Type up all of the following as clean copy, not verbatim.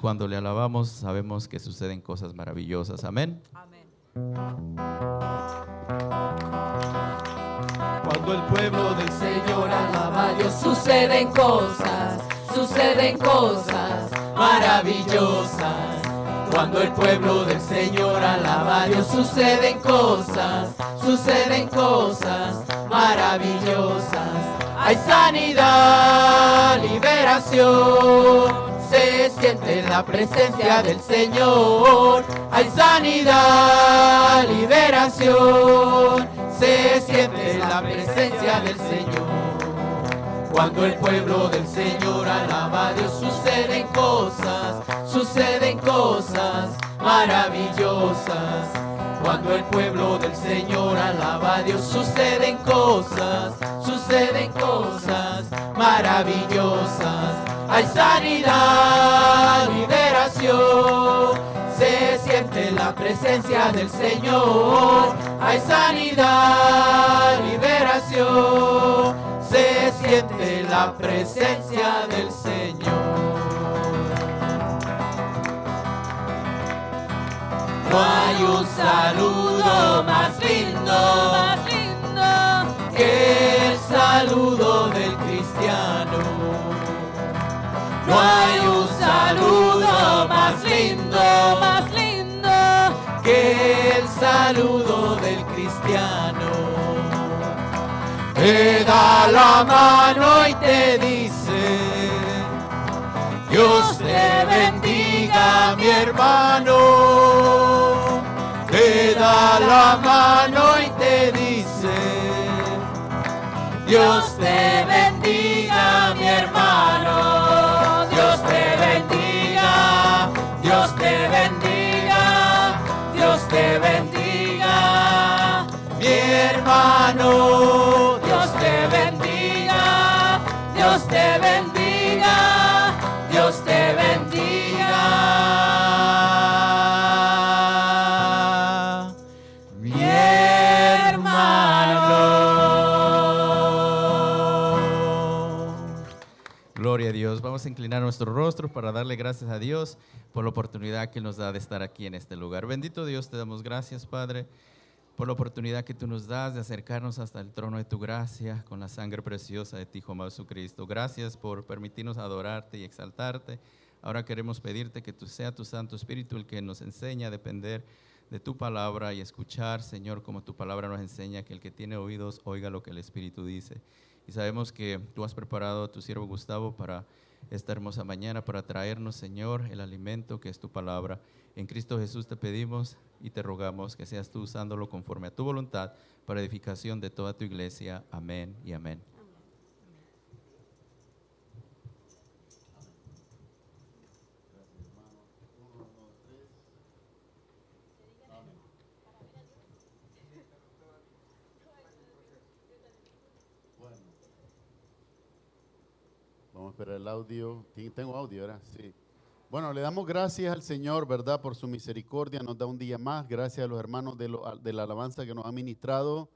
Cuando le alabamos, sabemos que suceden cosas maravillosas. Amén. Amén. Cuando el pueblo del Señor alaba a Dios, suceden cosas maravillosas. Cuando el pueblo del Señor alaba a Dios, suceden cosas maravillosas. Hay sanidad, liberación, se siente la presencia del Señor. Hay sanidad, liberación, se siente la presencia del Señor. Cuando el pueblo del Señor alaba a Dios, suceden cosas maravillosas. Cuando el pueblo del Señor alaba a Dios, suceden cosas maravillosas. Hay sanidad, liberación, se siente la presencia del Señor. Hay sanidad, liberación, se siente la presencia del Señor. No hay un saludo más lindo que el saludo del cristiano. No hay un saludo más lindo que el saludo del cristiano. Te da la mano y te dice: Dios te bendiga, mi hermano. Te da la mano y te dice: Dios te bendiga, mi hermano. Dios te bendiga, Dios te bendiga, Dios te bendiga, mi hermano. Dios te bendiga, Dios te bendiga, Dios te bendiga, mi hermano. Gloria a Dios. Vamos a inclinar nuestros rostros para darle gracias a Dios por la oportunidad que nos da de estar aquí en este lugar. Bendito Dios, te damos gracias, Padre, por la oportunidad que tú nos das de acercarnos hasta el trono de tu gracia con la sangre preciosa de ti, Hijo amado Jesucristo. Gracias por permitirnos adorarte y exaltarte. Ahora queremos pedirte que tú sea tu Santo Espíritu el que nos enseña a depender de tu palabra y escuchar, Señor, como tu palabra nos enseña, que el que tiene oídos oiga lo que el Espíritu dice. Y sabemos que tú has preparado a tu siervo Gustavo para esta hermosa mañana, para traernos, Señor, el alimento que es tu palabra. En Cristo Jesús te pedimos y te rogamos que seas tú usándolo conforme a tu voluntad para edificación de toda tu iglesia. Amén y amén. Vamos a esperar el audio. Tengo audio, ¿verdad? Sí. Bueno, le damos gracias al Señor, ¿verdad? Por su misericordia, nos da un día más. Gracias a los hermanos de la alabanza que nos han ministrado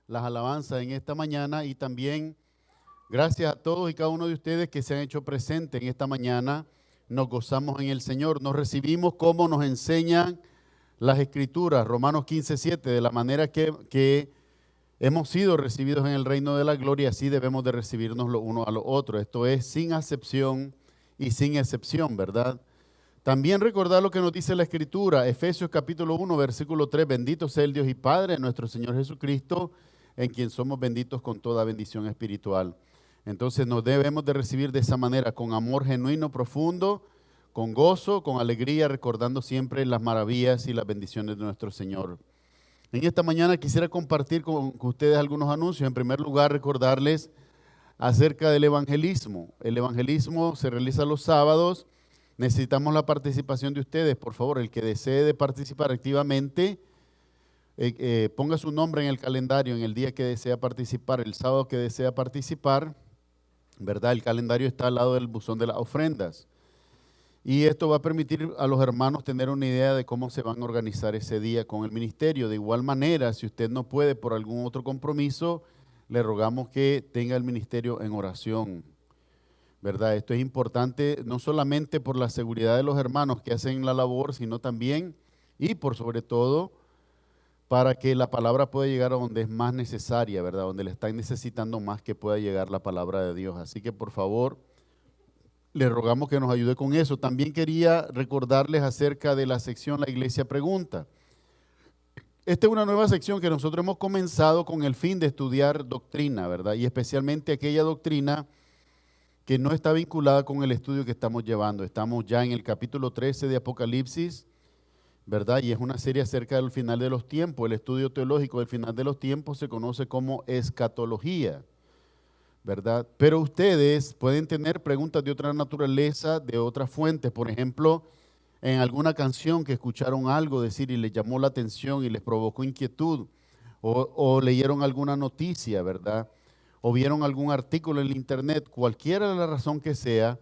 las alabanzas en esta mañana. Y también gracias a todos y cada uno de ustedes que se han hecho presentes en esta mañana. Nos gozamos en el Señor. Nos recibimos como nos enseñan las Escrituras. Romanos 15:7, de la manera que hemos sido recibidos en el reino de la gloria, así debemos de recibirnos los unos a los otros. Esto es sin acepción y sin excepción, ¿verdad? También recordar lo que nos dice la Escritura, Efesios capítulo 1, versículo 3, bendito sea el Dios y Padre de nuestro Señor Jesucristo, en quien somos benditos con toda bendición espiritual. Entonces nos debemos de recibir de esa manera, con amor genuino, profundo, con gozo, con alegría, recordando siempre las maravillas y las bendiciones de nuestro Señor. En esta mañana quisiera compartir con ustedes algunos anuncios. En primer lugar, recordarles acerca del evangelismo. El evangelismo se realiza los sábados. Necesitamos la participación de ustedes. Por favor, el que desee de participar activamente, ponga su nombre en el calendario en el día que desea participar, el sábado que desea participar, ¿verdad? El calendario está al lado del buzón de las ofrendas. Y esto va a permitir a los hermanos tener una idea de cómo se van a organizar ese día con el ministerio. De igual manera, si usted no puede por algún otro compromiso, le rogamos que tenga el ministerio en oración. ¿verdad? Esto es importante no solamente por la seguridad de los hermanos que hacen la labor, sino también y por sobre todo para que la palabra pueda llegar a donde es más necesaria, ¿verdad? Donde le están necesitando más que pueda llegar la palabra de Dios. Así que por favor, le rogamos que nos ayude con eso. También quería recordarles acerca de la sección La Iglesia Pregunta. Esta es una nueva sección que nosotros hemos comenzado con el fin de estudiar doctrina, ¿verdad? Y especialmente aquella doctrina que no está vinculada con el estudio que estamos llevando. Estamos ya en el capítulo 13 de Apocalipsis, ¿verdad? Y es una serie acerca del final de los tiempos. El estudio teológico del final de los tiempos se conoce como escatología, ¿verdad? Pero ustedes pueden tener preguntas de otra naturaleza, de otras fuentes. Por ejemplo, en alguna canción que escucharon algo decir y les llamó la atención y les provocó inquietud, o leyeron alguna noticia, ¿verdad? O vieron algún artículo en el internet, cualquiera de la razón que sea.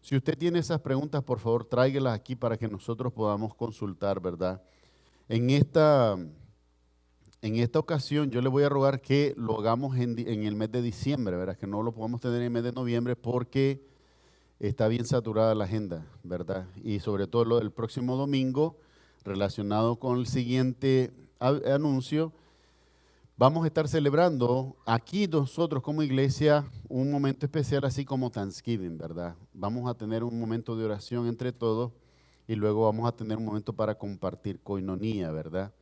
Si usted tiene esas preguntas, por favor, tráigalas aquí para que nosotros podamos consultar, ¿verdad? En esta ocasión yo le voy a rogar que lo hagamos en el mes de diciembre, ¿verdad? Que no lo podamos tener en el mes de noviembre porque está bien saturada la agenda, ¿verdad? Y sobre todo lo del próximo domingo, relacionado con el siguiente anuncio, vamos a estar celebrando aquí nosotros como iglesia un momento especial así como Thanksgiving, ¿verdad? Vamos a tener un momento de oración entre todos y luego vamos a tener un momento para compartir coinonía, ¿verdad?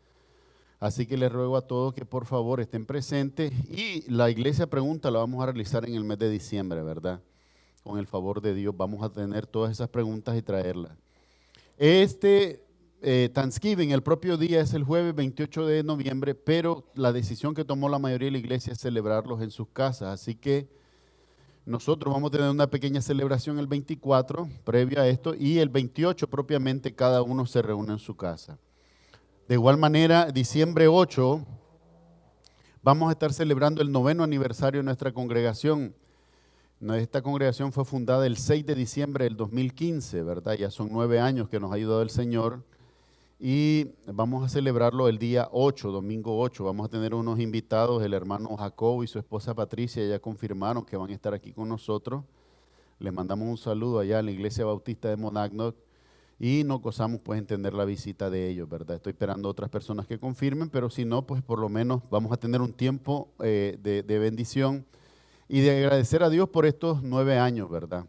Así que les ruego a todos que por favor estén presentes y la iglesia pregunta la vamos a realizar en el mes de diciembre, ¿verdad? Con el favor de Dios vamos a tener todas esas preguntas y traerlas. Thanksgiving, el propio día es el jueves 28 de noviembre, pero la decisión que tomó la mayoría de la iglesia es celebrarlos en sus casas. Así que nosotros vamos a tener una pequeña celebración el 24, previo a esto, y el 28 propiamente cada uno se reúne en su casa. De igual manera, diciembre 8, vamos a estar celebrando el 9º aniversario de nuestra congregación. Esta congregación fue fundada el 6 de diciembre del 2015, ¿verdad? Ya son 9 años que nos ha ayudado el Señor. Y vamos a celebrarlo el día 8, domingo 8. Vamos a tener unos invitados, el hermano Jacob y su esposa Patricia, ya confirmaron que van a estar aquí con nosotros. Les mandamos un saludo allá a la Iglesia Bautista de Monadnock y nos gozamos pues en tener la visita de ellos, ¿verdad? Estoy esperando a otras personas que confirmen, pero si no, pues por lo menos vamos a tener un tiempo de bendición y de agradecer a Dios por estos 9 años, ¿verdad?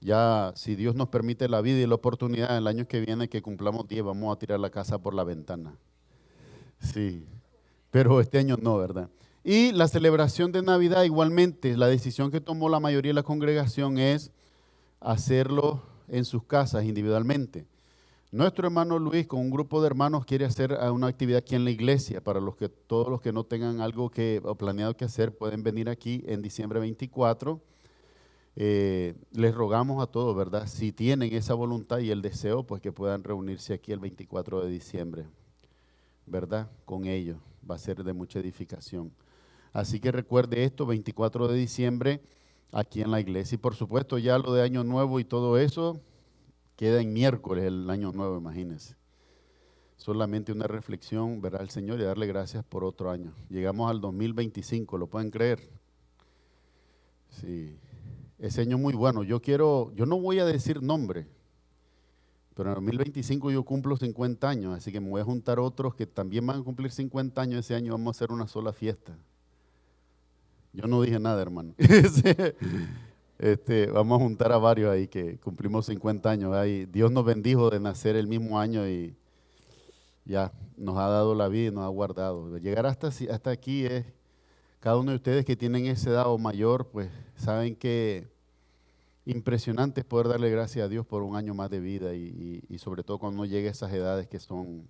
Ya, si Dios nos permite la vida y la oportunidad, el año que viene que cumplamos 10, vamos a tirar la casa por la ventana. Sí, pero este año no, ¿verdad? Y la celebración de Navidad igualmente, la decisión que tomó la mayoría de la congregación es hacerlo en sus casas individualmente. Nuestro hermano Luis con un grupo de hermanos quiere hacer una actividad aquí en la iglesia. Para todos los que no tengan algo o planeado que hacer, pueden venir aquí en diciembre 24. Les rogamos a todos, ¿verdad? Si tienen esa voluntad y el deseo, pues que puedan reunirse aquí el 24 de diciembre, ¿verdad? Con ellos, va a ser de mucha edificación. Así que recuerde esto, 24 de diciembre, aquí en la iglesia. Y por supuesto ya lo de Año Nuevo y todo eso, queda en miércoles el Año Nuevo, imagínense. Solamente una reflexión, ver al Señor y darle gracias por otro año. Llegamos al 2025, ¿lo pueden creer? Sí. Ese año muy bueno. Yo no voy a decir nombre, pero en 2025 yo cumplo 50 años, así que me voy a juntar otros que también van a cumplir 50 años ese año, vamos a hacer una sola fiesta. Yo no dije nada, hermano. Vamos a juntar a varios ahí que cumplimos 50 años. Ahí Dios nos bendijo de nacer el mismo año y ya nos ha dado la vida y nos ha guardado. Llegar hasta aquí es... Cada uno de ustedes que tienen esa edad o mayor, pues saben que impresionante es poder darle gracias a Dios por un año más de vida y sobre todo cuando uno llega a esas edades que son,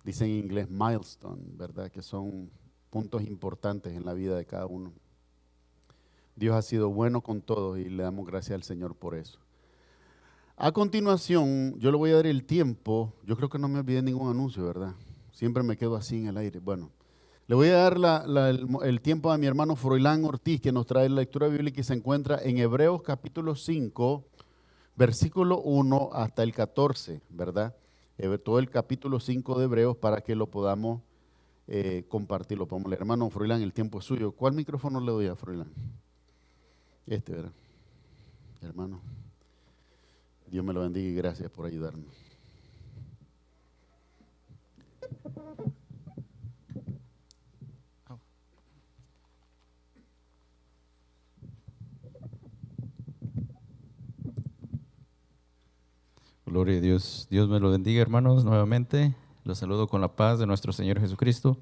dicen en inglés, milestone, ¿verdad? Que son puntos importantes en la vida de cada uno. Dios ha sido bueno con todos y le damos gracias al Señor por eso. A continuación, yo le voy a dar el tiempo. Yo creo que no me olvidé ningún anuncio, ¿verdad? Siempre me quedo así en el aire. Bueno. Le voy a dar el tiempo a mi hermano Froilán Ortiz, que nos trae la lectura bíblica y se encuentra en Hebreos capítulo 5, versículo 1 hasta el 14, ¿verdad? Todo el capítulo 5 de Hebreos para que lo podamos compartir, lo podamos leer. Hermano Froilán, el tiempo es suyo. ¿Cuál micrófono le doy a Froilán? ¿Verdad? hermano. Dios me lo bendiga y gracias por ayudarnos. Gloria a Dios. Dios me lo bendiga, hermanos, nuevamente. Los saludo con la paz de nuestro Señor Jesucristo.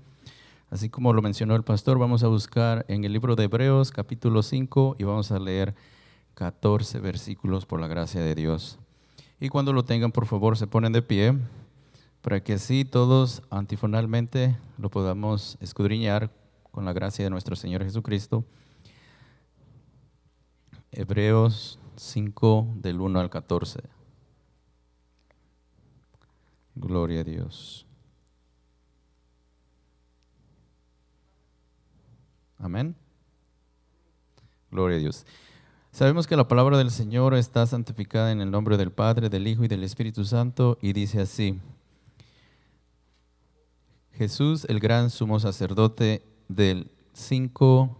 Así como lo mencionó el pastor, vamos a buscar en el libro de Hebreos, capítulo 5, y vamos a leer 14 versículos por la gracia de Dios. Y cuando lo tengan, por favor, se ponen de pie, para que así todos antifonalmente lo podamos escudriñar con la gracia de nuestro Señor Jesucristo. Hebreos 5, del 1 al 14. Gloria a Dios. Amén. Gloria a Dios. Sabemos que la palabra del Señor está santificada en el nombre del Padre, del Hijo y del Espíritu Santo, y dice así: Jesús, el gran sumo sacerdote, del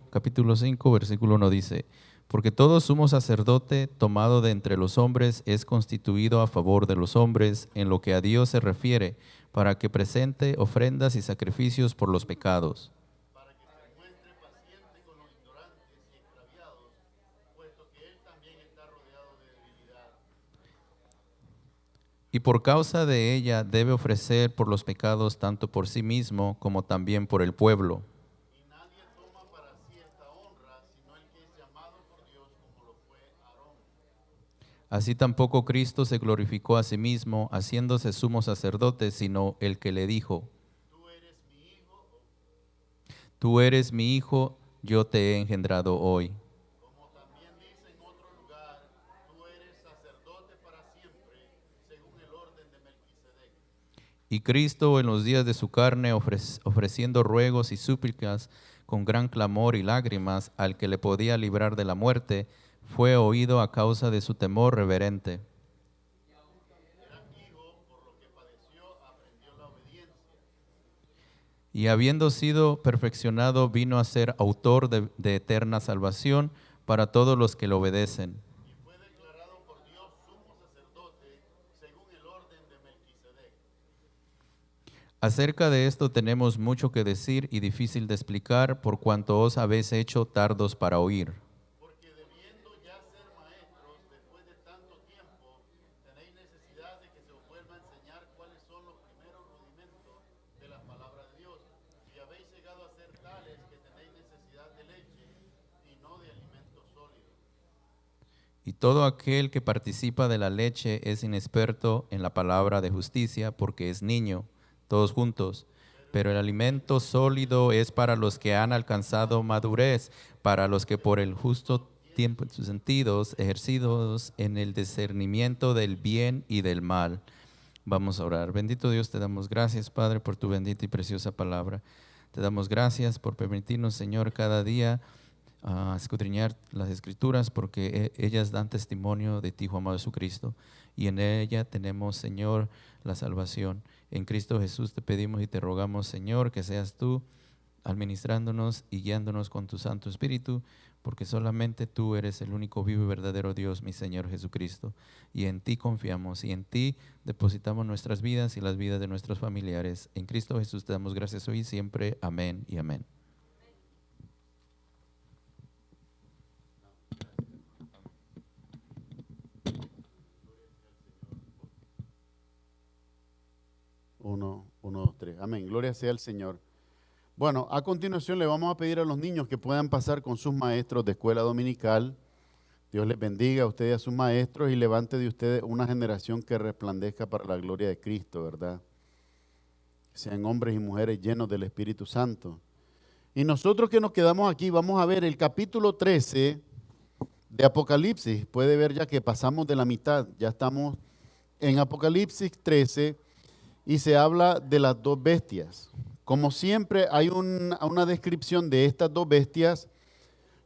capítulo 5, versículo 1 dice: porque todo sumo sacerdote tomado de entre los hombres es constituido a favor de los hombres en lo que a Dios se refiere, para que presente ofrendas y sacrificios por los pecados. Para que se muestre paciente con los ignorantes y extraviados, puesto que Él también está rodeado de debilidad. Y por causa de ella debe ofrecer por los pecados tanto por sí mismo como también por el pueblo. Y nadie toma para sí esta honra, sino el que es llamado por Dios, como lo fue Aarón. Así tampoco Cristo se glorificó a sí mismo, haciéndose sumo sacerdote, sino el que le dijo: Tú eres mi hijo, yo te he engendrado hoy. Como también dice en otro lugar: tú eres sacerdote para siempre, según el orden de Melquisedec. Y Cristo, en los días de su carne, ofreciendo ruegos y súplicas con gran clamor y lágrimas al que le podía librar de la muerte, fue oído a causa de su temor reverente. Y habiendo sido perfeccionado, vino a ser autor de eterna salvación para todos los que le obedecen. Y fue declarado por Dios sumo sacerdote, según el orden de Melquisedec. Acerca de esto tenemos mucho que decir y difícil de explicar, por cuanto os habéis hecho tardos para oír. Porque debiendo ya ser maestros, después de tanto tiempo, tenéis necesidad de que se os vuelva a enseñar cuáles son los primeros rudimentos de la palabra de Dios. Y habéis llegado a ser tales que tenéis necesidad de leche y no de alimento sólido. Y todo aquel que participa de la leche es inexperto en la palabra de justicia, porque es niño, todos juntos. Pero el alimento sólido es para los que han alcanzado madurez, para los que por el justo tiempo en sus sentidos, ejercidos en el discernimiento del bien y del mal. Vamos a orar. Bendito Dios, te damos gracias, Padre, por tu bendita y preciosa palabra. Te damos gracias por permitirnos, Señor, cada día escudriñar las Escrituras, porque ellas dan testimonio de ti, Hijo amado Jesucristo, y en ella tenemos, Señor, la salvación. En Cristo Jesús te pedimos y te rogamos, Señor, que seas tú administrándonos y guiándonos con tu Santo Espíritu, porque solamente tú eres el único vivo y verdadero Dios, mi Señor Jesucristo, y en ti confiamos y en ti depositamos nuestras vidas y las vidas de nuestros familiares. En Cristo Jesús te damos gracias hoy y siempre. Amén y amén. Uno, dos, tres. Amén. Gloria sea al Señor. Bueno, a continuación le vamos a pedir a los niños que puedan pasar con sus maestros de escuela dominical. Dios les bendiga a ustedes y a sus maestros y levante de ustedes una generación que resplandezca para la gloria de Cristo, ¿verdad? Sean hombres y mujeres llenos del Espíritu Santo. Y nosotros que nos quedamos aquí vamos a ver el capítulo 13 de Apocalipsis. Puede ver ya que pasamos de la mitad, ya estamos en Apocalipsis 13 y se habla de las dos bestias. Como siempre hay una descripción de estas dos bestias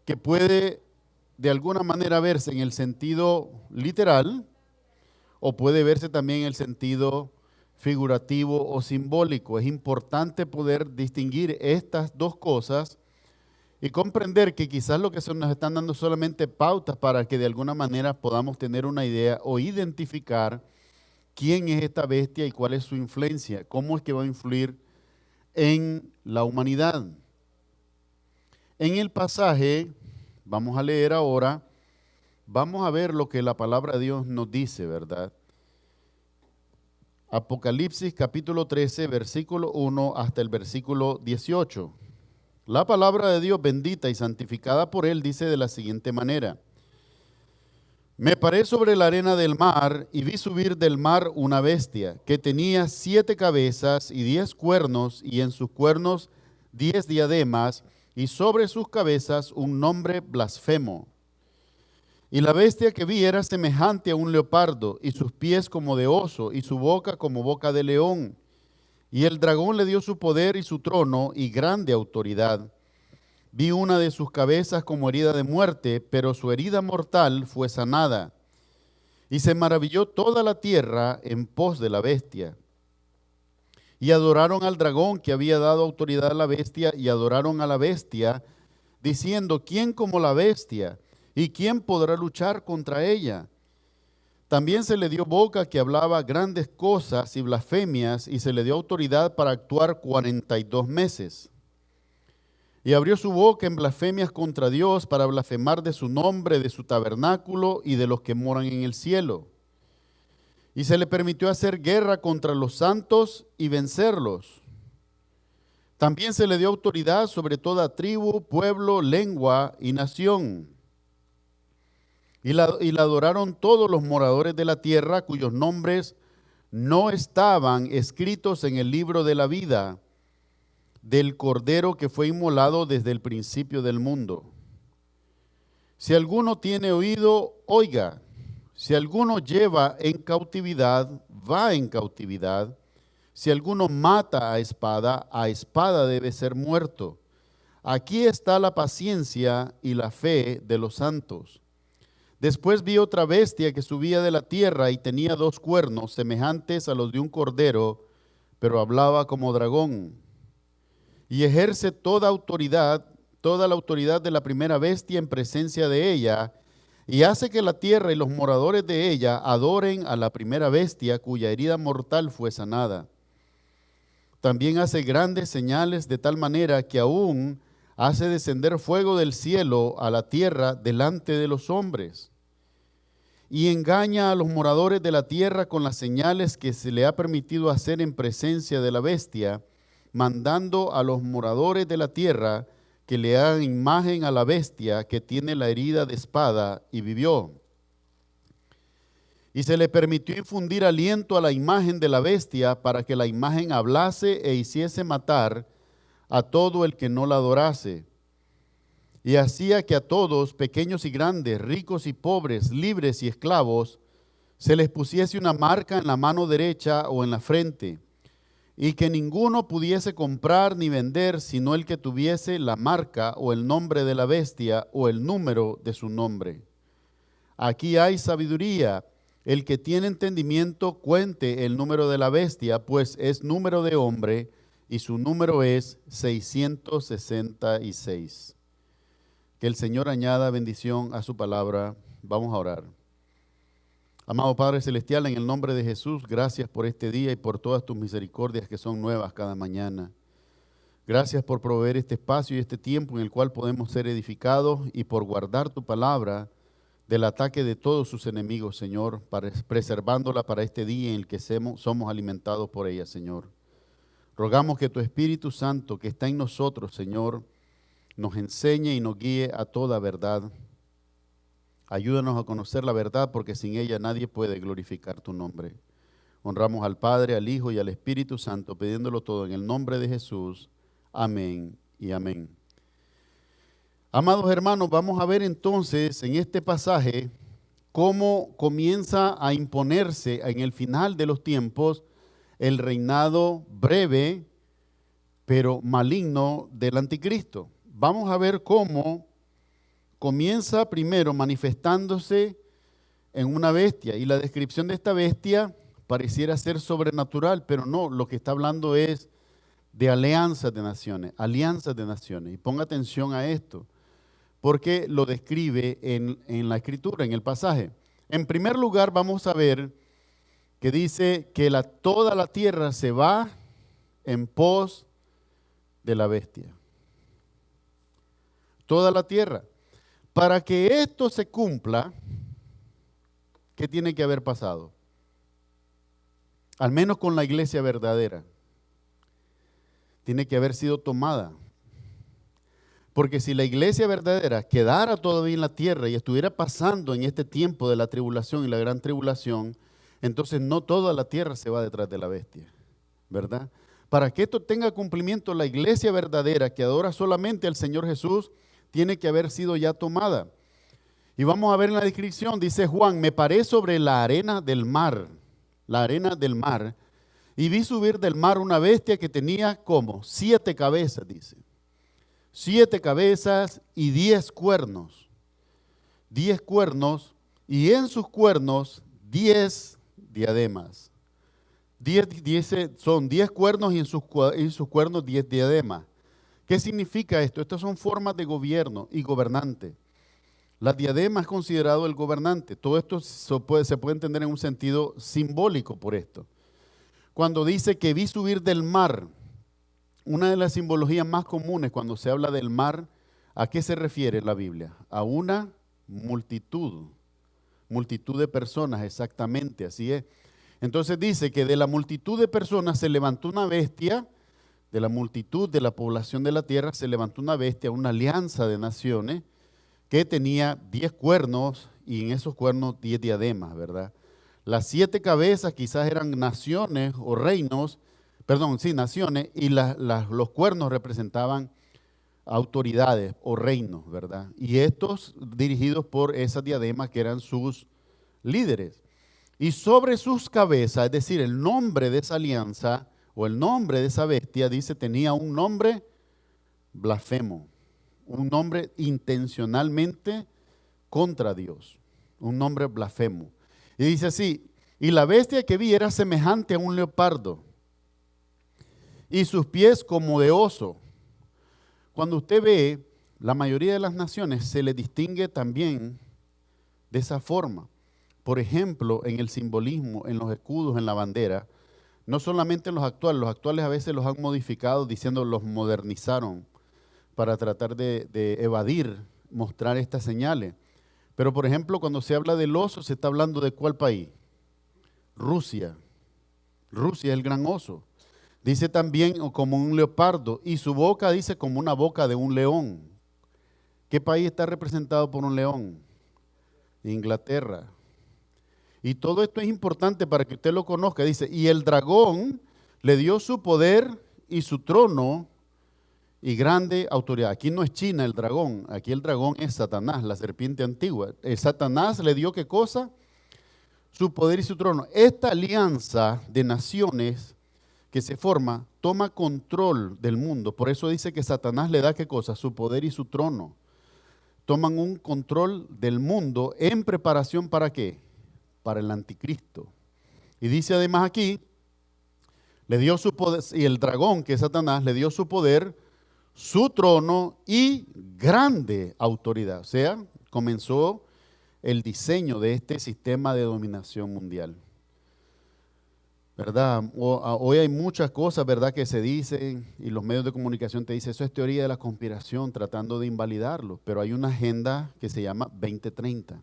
que puede de alguna manera verse en el sentido literal o puede verse también en el sentido figurativo o simbólico. Es importante poder distinguir estas dos cosas y comprender que quizás lo que nos están dando solamente pautas para que de alguna manera podamos tener una idea o identificar quién es esta bestia y cuál es su influencia, cómo es que va a influir en la humanidad. En el pasaje, vamos a leer ahora, vamos a ver lo que la palabra de Dios nos dice, ¿verdad? Apocalipsis capítulo 13, versículo 1 hasta el versículo 18. La palabra de Dios bendita y santificada por Él dice de la siguiente manera: Me paré sobre la arena del mar y vi subir del mar una bestia que tenía 7 cabezas y 10 cuernos, y en sus cuernos 10 diademas, y sobre sus cabezas un nombre blasfemo. Y la bestia que vi era semejante a un leopardo, y sus pies como de oso, y su boca como boca de león. Y el dragón le dio su poder y su trono y grande autoridad. Vi una de sus cabezas como herida de muerte, pero su herida mortal fue sanada. Y se maravilló toda la tierra en pos de la bestia. Y adoraron al dragón que había dado autoridad a la bestia, y adoraron a la bestia, diciendo: ¿Quién como la bestia? ¿Y quién podrá luchar contra ella? También se le dio boca que hablaba grandes cosas y blasfemias, y se le dio autoridad para actuar 42 meses. Y abrió su boca en blasfemias contra Dios para blasfemar de su nombre, de su tabernáculo y de los que moran en el cielo. Y se le permitió hacer guerra contra los santos y vencerlos. También se le dio autoridad sobre toda tribu, pueblo, lengua y nación. Y la adoraron todos los moradores de la tierra, cuyos nombres no estaban escritos en el libro de la vida del Cordero que fue inmolado desde el principio del mundo. Si alguno tiene oído, oiga. Si alguno lleva en cautividad, va en cautividad. Si alguno mata a espada debe ser muerto. Aquí está la paciencia y la fe de los santos. Después vi otra bestia que subía de la tierra y tenía 2 cuernos semejantes a los de un cordero, pero hablaba como dragón. Y ejerce toda la autoridad de la primera bestia en presencia de ella, y hace que la tierra y los moradores de ella adoren a la primera bestia cuya herida mortal fue sanada. También hace grandes señales de tal manera que aún hace descender fuego del cielo a la tierra delante de los hombres. Y engaña a los moradores de la tierra con las señales que se le ha permitido hacer en presencia de la bestia, mandando a los moradores de la tierra que le hagan imagen a la bestia que tiene la herida de espada y vivió. Y se le permitió infundir aliento a la imagen de la bestia para que la imagen hablase e hiciese matar a todo el que no la adorase. Y hacía que a todos, pequeños y grandes, ricos y pobres, libres y esclavos, se les pusiese una marca en la mano derecha o en la frente, y que ninguno pudiese comprar ni vender sino el que tuviese la marca o el nombre de la bestia o el número de su nombre. Aquí hay sabiduría. El que tiene entendimiento cuente el número de la bestia, pues es número de hombre, y su número es 666. Que el Señor añada bendición a su palabra. Vamos a orar. Amado Padre Celestial, en el nombre de Jesús, gracias por este día y por todas tus misericordias que son nuevas cada mañana. Gracias por proveer este espacio y este tiempo en el cual podemos ser edificados y por guardar tu palabra del ataque de todos sus enemigos, Señor, preservándola para este día en el que somos alimentados por ella, Señor. Rogamos que tu Espíritu Santo que está en nosotros, Señor, nos enseñe y nos guíe a toda verdad. Ayúdanos a conocer la verdad, porque sin ella nadie puede glorificar tu nombre. Honramos al Padre, al Hijo y al Espíritu Santo, pidiéndolo todo en el nombre de Jesús. Amén y amén. Amados hermanos, vamos a ver entonces en este pasaje cómo comienza a imponerse en el final de los tiempos el reinado breve, pero maligno del anticristo. Vamos a ver cómo comienza primero manifestándose en una bestia, y la descripción de esta bestia pareciera ser sobrenatural, pero no, lo que está hablando es de alianzas de naciones, alianzas de naciones. Y ponga atención a esto, porque lo describe en la Escritura, en el pasaje. En primer lugar, vamos a ver que dice que toda la tierra se va en pos de la bestia. Toda la tierra. Para que esto se cumpla, ¿qué tiene que haber pasado? Al menos con la iglesia verdadera. Tiene que haber sido tomada. Porque si la iglesia verdadera quedara todavía en la tierra y estuviera pasando en este tiempo de la tribulación y la gran tribulación, entonces no toda la tierra se va detrás de la bestia, ¿verdad? Para que esto tenga cumplimiento, la iglesia verdadera que adora solamente al Señor Jesús tiene que haber sido ya tomada. Y vamos a ver en la descripción, dice Juan, me paré sobre la arena del mar, y vi subir del mar una bestia que tenía como 7 cabezas, dice. 7 cabezas y 10 cuernos. 10 cuernos, y en sus cuernos 10 diademas. Son 10 cuernos y en sus cuernos 10 diademas. ¿Qué significa esto? Estas son formas de gobierno y gobernante. La diadema es considerado el gobernante. Todo esto se puede entender en un sentido simbólico por esto. Cuando dice que vi subir del mar, una de las simbologías más comunes cuando se habla del mar, ¿a qué se refiere la Biblia? A una multitud de personas, exactamente, así es. Entonces dice que de la multitud de personas se levantó una bestia, de la multitud de la población de la tierra se levantó una bestia, una alianza de naciones que tenía 10 cuernos y en esos cuernos 10 diademas, ¿verdad? Las 7 cabezas quizás eran naciones o reinos, naciones, y los cuernos representaban autoridades o reinos, ¿verdad? Y estos dirigidos por esas diademas que eran sus líderes. Y sobre sus cabezas, es decir, el nombre de esa alianza o el nombre de esa bestia, dice, tenía un nombre blasfemo, un nombre intencionalmente contra Dios, un nombre blasfemo. Y dice así, y la bestia que vi era semejante a un leopardo, y sus pies como de oso. Cuando usted ve, la mayoría de las naciones se le distingue también de esa forma. Por ejemplo, en el simbolismo, en los escudos, en la bandera, no solamente en los actuales a veces los han modificado diciendo los modernizaron para tratar de evadir, mostrar estas señales. Pero por ejemplo, cuando se habla del oso, se está hablando de ¿cuál país? Rusia. Rusia es el gran oso. Dice también como un leopardo y su boca dice como una boca de un león. ¿Qué país está representado por un león? Inglaterra. Y todo esto es importante para que usted lo conozca. Dice, y el dragón le dio su poder y su trono y grande autoridad. Aquí no es China el dragón, aquí el dragón es Satanás, la serpiente antigua. El Satanás le dio ¿qué cosa? Su poder y su trono. Esta alianza de naciones que se forma toma control del mundo. Por eso dice que Satanás le da ¿qué cosa? Su poder y su trono. Toman un control del mundo en preparación ¿para qué? Para el anticristo. Y dice además aquí, le dio su poder, y el dragón que es Satanás le dio su poder, su trono y grande autoridad. O sea, comenzó el diseño de este sistema de dominación mundial. ¿Verdad? Hoy hay muchas cosas, ¿verdad?, que se dicen y los medios de comunicación te dicen, eso es teoría de la conspiración, tratando de invalidarlo. Pero hay una agenda que se llama 2030.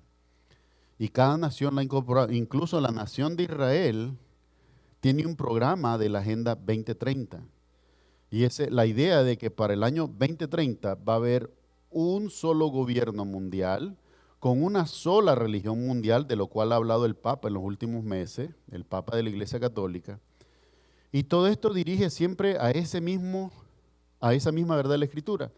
Y cada nación la ha incorporado, incluso la nación de Israel tiene un programa de la Agenda 2030. Y la idea de que para el año 2030 va a haber un solo gobierno mundial, con una sola religión mundial, de lo cual ha hablado el Papa en los últimos meses, el Papa de la Iglesia Católica. Y todo esto dirige siempre a esa misma verdad de la Escritura.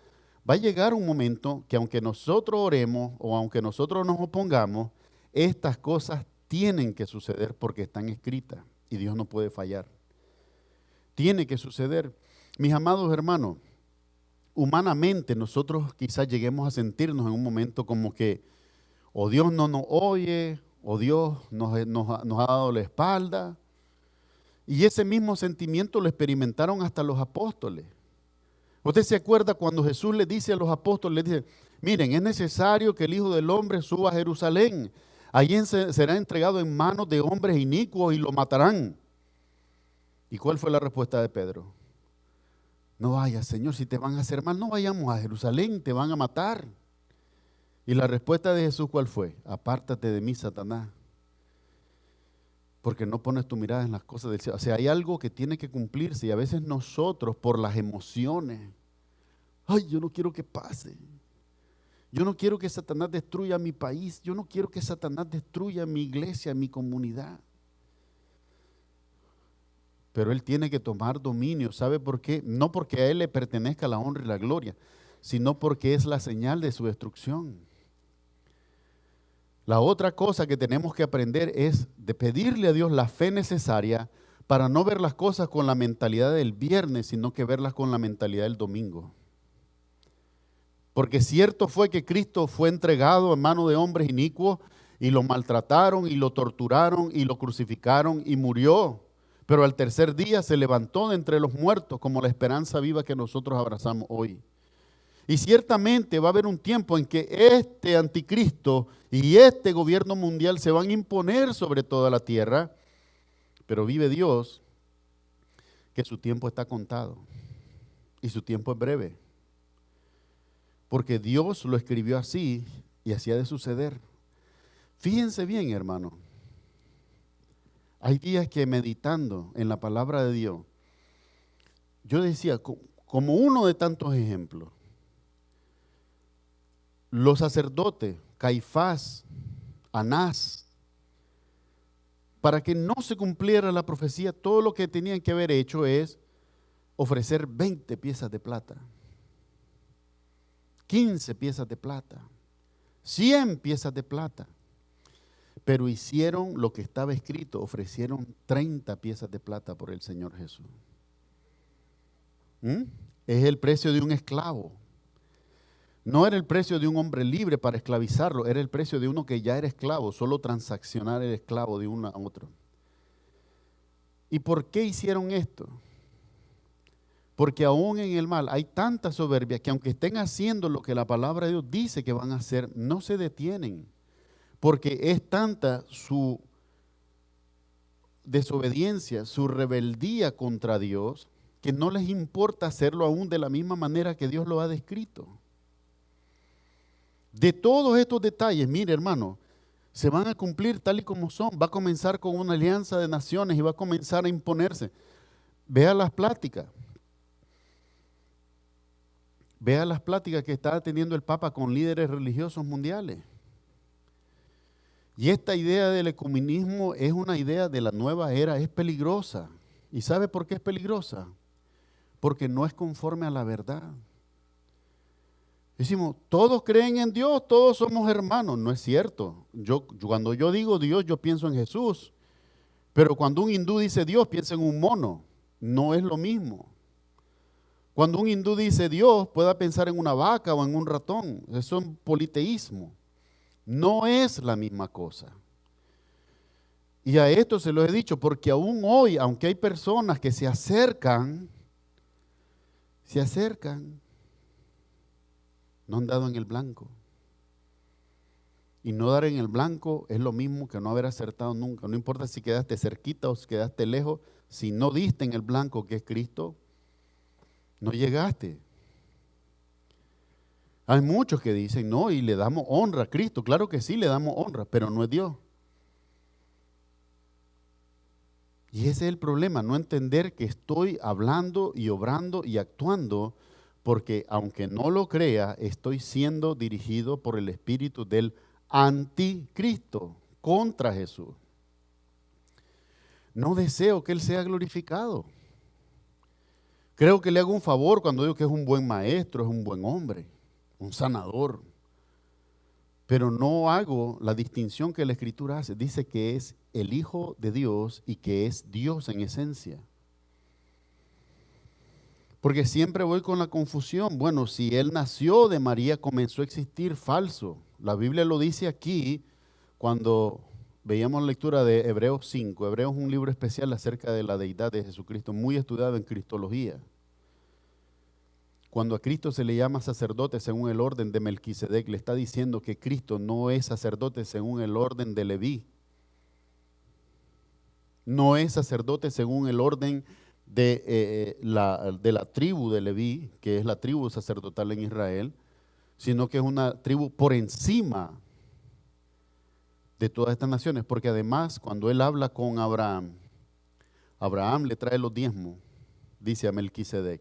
Va a llegar un momento que aunque nosotros oremos o aunque nosotros nos opongamos, estas cosas tienen que suceder porque están escritas y Dios no puede fallar. Tiene que suceder. Mis amados hermanos, humanamente nosotros quizás lleguemos a sentirnos en un momento como que o Dios no nos oye, o Dios nos ha dado la espalda. Y ese mismo sentimiento lo experimentaron hasta los apóstoles. ¿Usted se acuerda cuando Jesús le dice a los apóstoles, le dice, miren, es necesario que el Hijo del Hombre suba a Jerusalén. Allí será entregado en manos de hombres inicuos y lo matarán. ¿Y cuál fue la respuesta de Pedro? No vayas, Señor, si te van a hacer mal, no vayamos a Jerusalén, te van a matar. Y la respuesta de Jesús, ¿cuál fue? Apártate de mí, Satanás, porque no pones tu mirada en las cosas del cielo. O sea, hay algo que tiene que cumplirse y a veces nosotros por las emociones, ay, yo no quiero que pase. Yo no quiero que Satanás destruya mi país. Yo no quiero que Satanás destruya mi iglesia, mi comunidad. Pero él tiene que tomar dominio. ¿Sabe por qué? No porque a él le pertenezca la honra y la gloria, sino porque es la señal de su destrucción. La otra cosa que tenemos que aprender es de pedirle a Dios la fe necesaria para no ver las cosas con la mentalidad del viernes, sino que verlas con la mentalidad del domingo. Porque cierto fue que Cristo fue entregado en manos de hombres inicuos y lo maltrataron y lo torturaron y lo crucificaron y murió. Pero al tercer día se levantó de entre los muertos como la esperanza viva que nosotros abrazamos hoy. Y ciertamente va a haber un tiempo en que este anticristo y este gobierno mundial se van a imponer sobre toda la tierra, pero vive Dios que su tiempo está contado y su tiempo es breve. Porque Dios lo escribió así y así ha de suceder. Fíjense bien, hermano. Hay días que meditando en la palabra de Dios, yo decía, como uno de tantos ejemplos, los sacerdotes, Caifás, Anás, para que no se cumpliera la profecía, todo lo que tenían que haber hecho es ofrecer 20 piezas de plata, 15 piezas de plata, 100 piezas de plata. Pero hicieron lo que estaba escrito, ofrecieron 30 piezas de plata por el Señor Jesús. Es el precio de un esclavo. No era el precio de un hombre libre para esclavizarlo, era el precio de uno que ya era esclavo, solo transaccionar el esclavo de uno a otro. ¿Y por qué hicieron esto? Porque aún en el mal hay tanta soberbia que aunque estén haciendo lo que la palabra de Dios dice que van a hacer, no se detienen. Porque es tanta su desobediencia, su rebeldía contra Dios, que no les importa hacerlo aún de la misma manera que Dios lo ha descrito. De todos estos detalles, mire hermano, se van a cumplir tal y como son. Va a comenzar con una alianza de naciones y va a comenzar a imponerse. Vea las pláticas. Vea las pláticas que está teniendo el Papa con líderes religiosos mundiales. Y esta idea del ecumenismo es una idea de la nueva era, es peligrosa. ¿Y sabe por qué es peligrosa? Porque no es conforme a la verdad. Decimos, todos creen en Dios, todos somos hermanos. No es cierto. Cuando yo digo Dios, yo pienso en Jesús. Pero cuando un hindú dice Dios, piensa en un mono. No es lo mismo. Cuando un hindú dice Dios, pueda pensar en una vaca o en un ratón. Eso es un politeísmo. No es la misma cosa. Y a esto se lo he dicho porque aún hoy, aunque hay personas que se acercan, no han dado en el blanco. Y no dar en el blanco es lo mismo que no haber acertado nunca. No importa si quedaste cerquita o si quedaste lejos, si no diste en el blanco que es Cristo, no llegaste. Hay muchos que dicen, no, y le damos honra a Cristo. Claro que sí, le damos honra, pero no es Dios. Y ese es el problema, no entender que estoy hablando y obrando y actuando, porque aunque no lo crea, estoy siendo dirigido por el espíritu del anticristo contra Jesús. No deseo que Él sea glorificado. Creo que le hago un favor cuando digo que es un buen maestro, es un buen hombre, un sanador. Pero no hago la distinción que la Escritura hace. Dice que es el Hijo de Dios y que es Dios en esencia. Porque siempre voy con la confusión. Bueno, si Él nació de María, comenzó a existir, falso. La Biblia lo dice aquí cuando veíamos la lectura de Hebreos 5. Hebreos es un libro especial acerca de la deidad de Jesucristo, muy estudiado en cristología. Cuando a Cristo se le llama sacerdote según el orden de Melquisedec, le está diciendo que Cristo no es sacerdote según el orden de Leví. No es sacerdote según el orden de la tribu de Leví, que es la tribu sacerdotal en Israel, sino que es una tribu por encima de todas estas naciones, porque además cuando él habla con Abraham, Abraham le trae los diezmos, dice a Melquisedec.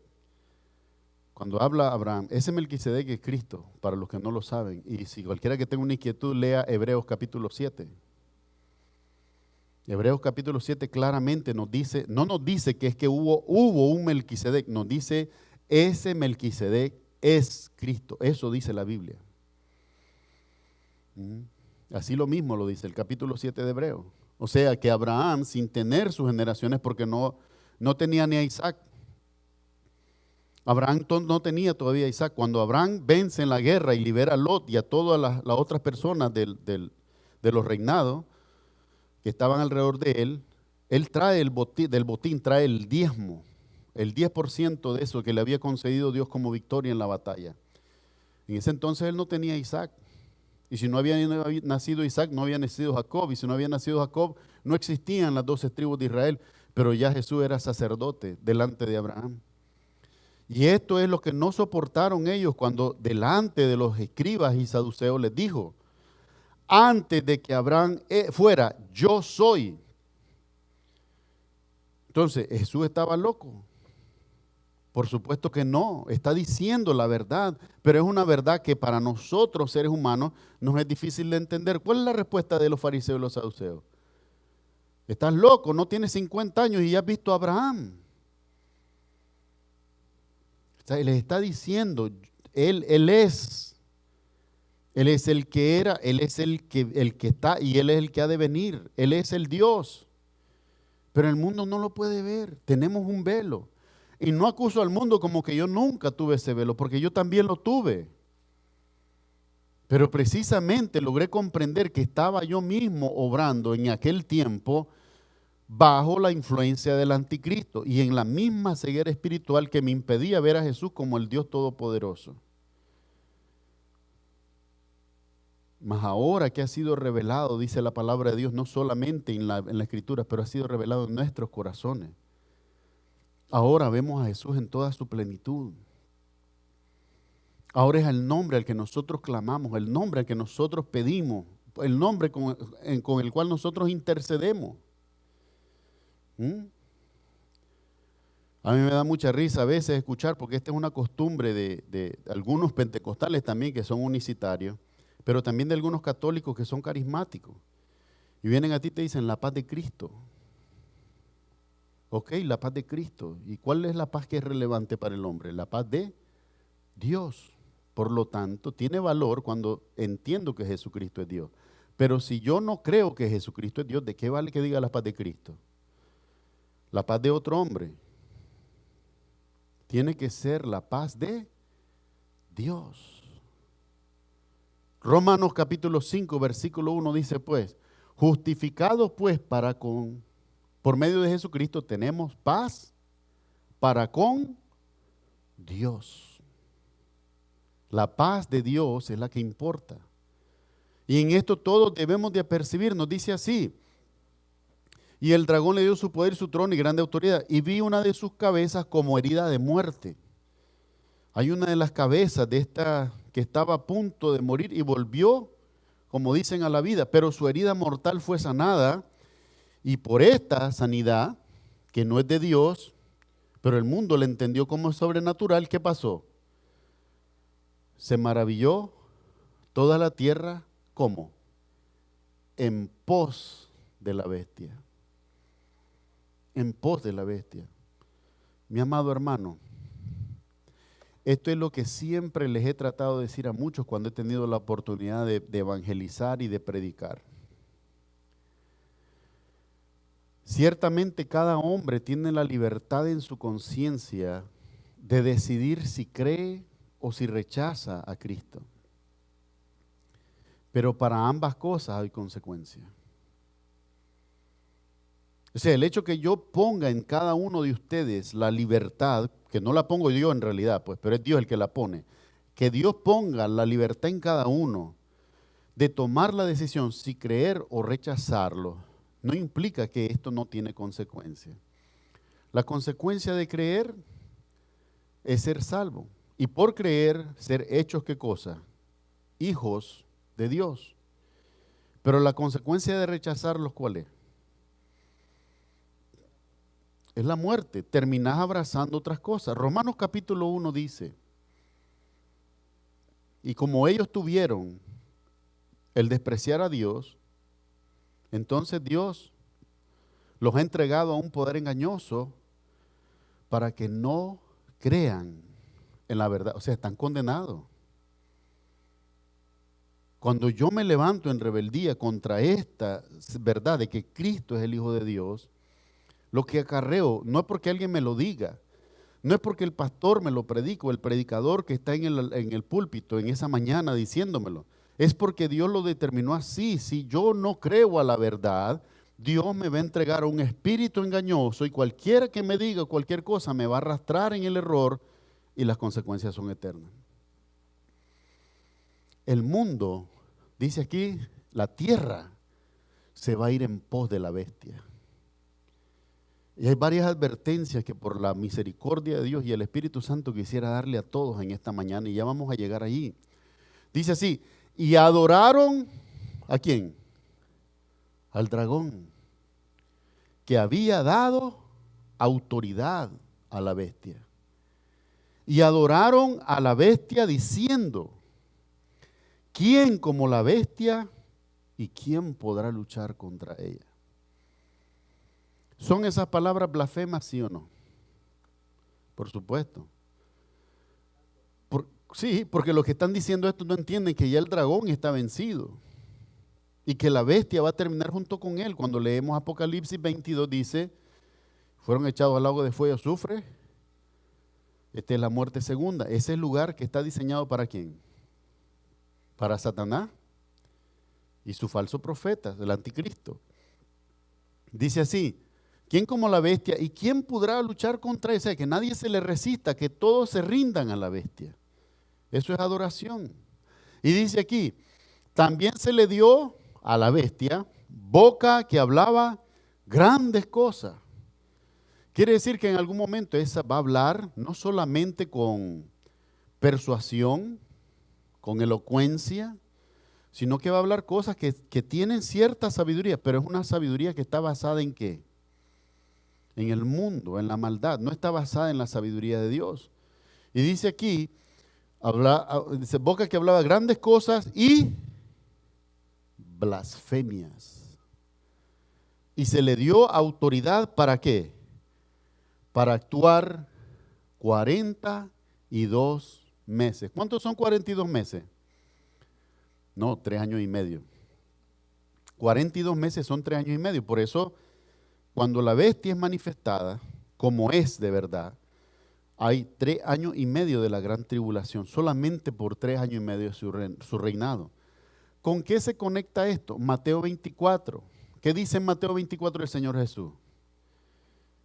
Cuando habla Abraham, ese Melquisedec es Cristo, para los que no lo saben, y si cualquiera que tenga una inquietud, lea Hebreos capítulo 7. Hebreos capítulo 7 claramente nos dice, no nos dice que es que hubo un Melquisedec, nos dice ese Melquisedec es Cristo, eso dice la Biblia. Así lo mismo lo dice el capítulo 7 de Hebreos. O sea que Abraham, sin tener sus generaciones, porque no tenía ni a Isaac. Abraham no tenía todavía a Isaac. Cuando Abraham vence en la guerra y libera a Lot y a todas las otras personas de los reinados que estaban alrededor de él trae del botín, trae el diezmo, el 10% de eso que le había concedido Dios como victoria en la batalla. En ese entonces él no tenía a Isaac. Y si no había nacido Isaac, no había nacido Jacob. Y si no había nacido Jacob, no existían las 12 tribus de Israel. Pero ya Jesús era sacerdote delante de Abraham. Y esto es lo que no soportaron ellos cuando delante de los escribas y saduceos les dijo, antes de que Abraham fuera, yo soy. Entonces, Jesús estaba loco. Por supuesto que no, está diciendo la verdad, pero es una verdad que para nosotros seres humanos nos es difícil de entender. ¿Cuál es la respuesta de los fariseos y los saduceos? Estás loco, no tienes 50 años y ya has visto a Abraham. Les está diciendo, Él es el que era, Él es el que está y Él es el que ha de venir. Él es el Dios. Pero el mundo no lo puede ver, tenemos un velo. Y no acuso al mundo como que yo nunca tuve ese velo, porque yo también lo tuve. Pero precisamente logré comprender que estaba yo mismo obrando en aquel tiempo bajo la influencia del anticristo y en la misma ceguera espiritual que me impedía ver a Jesús como el Dios Todopoderoso. Mas ahora que ha sido revelado, dice la palabra de Dios, no solamente en la Escritura, pero ha sido revelado en nuestros corazones. Ahora vemos a Jesús en toda su plenitud. Ahora es el nombre al que nosotros clamamos, el nombre al que nosotros pedimos, el nombre con el cual nosotros intercedemos. A mí me da mucha risa a veces escuchar, porque esta es una costumbre de algunos pentecostales también que son unicitarios, pero también de algunos católicos que son carismáticos. Y vienen a ti y te dicen la paz de Cristo. Ok, la paz de Cristo. ¿Y cuál es la paz que es relevante para el hombre? La paz de Dios. Por lo tanto, tiene valor cuando entiendo que Jesucristo es Dios. Pero si yo no creo que Jesucristo es Dios, ¿de qué vale que diga la paz de Cristo? La paz de otro hombre. Tiene que ser la paz de Dios. Romanos capítulo 5, versículo 1 dice pues, justificados pues por medio de Jesucristo tenemos paz para con Dios. La paz de Dios es la que importa. Y en esto todos debemos de apercibirnos, dice así. Y el dragón le dio su poder, su trono y grande autoridad. Y vi una de sus cabezas como herida de muerte. Hay una de las cabezas de esta que estaba a punto de morir y volvió, como dicen, a la vida. Pero su herida mortal fue sanada. Y por esta sanidad, que no es de Dios, pero el mundo le entendió como sobrenatural, ¿qué pasó? Se maravilló toda la tierra, ¿cómo? En pos de la bestia. En pos de la bestia. Mi amado hermano, esto es lo que siempre les he tratado de decir a muchos cuando he tenido la oportunidad de evangelizar y de predicar. Ciertamente cada hombre tiene la libertad en su conciencia de decidir si cree o si rechaza a Cristo. Pero para ambas cosas hay consecuencias. O sea, el hecho que yo ponga en cada uno de ustedes la libertad, que no la pongo yo en realidad, pues, pero es Dios el que la pone, que Dios ponga la libertad en cada uno de tomar la decisión si creer o rechazarlo, no implica que esto no tiene consecuencia. La consecuencia de creer es ser salvo. Y por creer, ser hechos, ¿qué cosa? Hijos de Dios. Pero la consecuencia de rechazarlos, ¿cuál es? Es la muerte. Terminás abrazando otras cosas. Romanos capítulo 1 dice, y como ellos tuvieron el despreciar a Dios, entonces Dios los ha entregado a un poder engañoso para que no crean en la verdad. O sea, están condenados. Cuando yo me levanto en rebeldía contra esta verdad de que Cristo es el Hijo de Dios, lo que acarreo no es porque alguien me lo diga, no es porque el pastor me lo predique o el predicador que está en el púlpito en esa mañana diciéndomelo, es porque Dios lo determinó así. Si yo no creo a la verdad, Dios me va a entregar a un espíritu engañoso y cualquiera que me diga cualquier cosa me va a arrastrar en el error y las consecuencias son eternas. El mundo, dice aquí, la tierra se va a ir en pos de la bestia. Y hay varias advertencias que por la misericordia de Dios y el Espíritu Santo quisiera darle a todos en esta mañana y ya vamos a llegar allí. Dice así, y adoraron, ¿a quién? Al dragón, que había dado autoridad a la bestia. Y adoraron a la bestia diciendo, ¿quién como la bestia y quién podrá luchar contra ella? ¿Son esas palabras blasfemas, sí o no? Por supuesto. Sí, porque los que están diciendo esto no entienden que ya el dragón está vencido y que la bestia va a terminar junto con él. Cuando leemos Apocalipsis 22 dice, fueron echados al lago de fuego y azufre. Esta es la muerte segunda. Ese es el lugar que está diseñado ¿para quién? Para Satanás y su falso profeta, el anticristo. Dice así, ¿quién como la bestia y quién podrá luchar contra ella? Que nadie se le resista, que todos se rindan a la bestia. Eso es adoración. Y dice aquí, también se le dio a la bestia boca que hablaba grandes cosas. Quiere decir que en algún momento esa va a hablar no solamente con persuasión, con elocuencia, sino que va a hablar cosas que tienen cierta sabiduría, pero es una sabiduría que está basada ¿en qué? En el mundo, en la maldad, no está basada en la sabiduría de Dios. Y dice aquí, dice boca que hablaba grandes cosas y blasfemias. Y se le dio autoridad ¿para qué? Para actuar 42 meses. ¿Cuántos son 42 meses? No, 3 años y medio. 42 meses son 3 años y medio. Por eso, cuando la bestia es manifestada, como es de verdad, hay 3 años y medio de la gran tribulación. Solamente por 3 años y medio su reinado. ¿Con qué se conecta esto? Mateo 24. ¿Qué dice en Mateo 24 el Señor Jesús?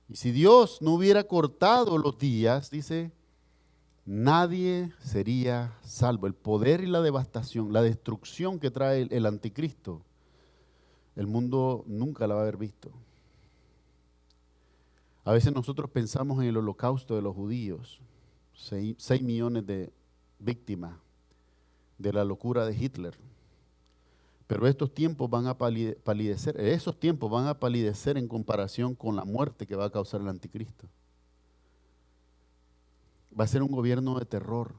Y si Dios no hubiera cortado los días, dice, nadie sería salvo. El poder y la devastación, la destrucción que trae el anticristo, el mundo nunca la va a haber visto. A veces nosotros pensamos en el holocausto de los judíos, 6 millones de víctimas de la locura de Hitler. Pero estos tiempos van a palidecer, esos tiempos van a palidecer en comparación con la muerte que va a causar el anticristo. Va a ser un gobierno de terror.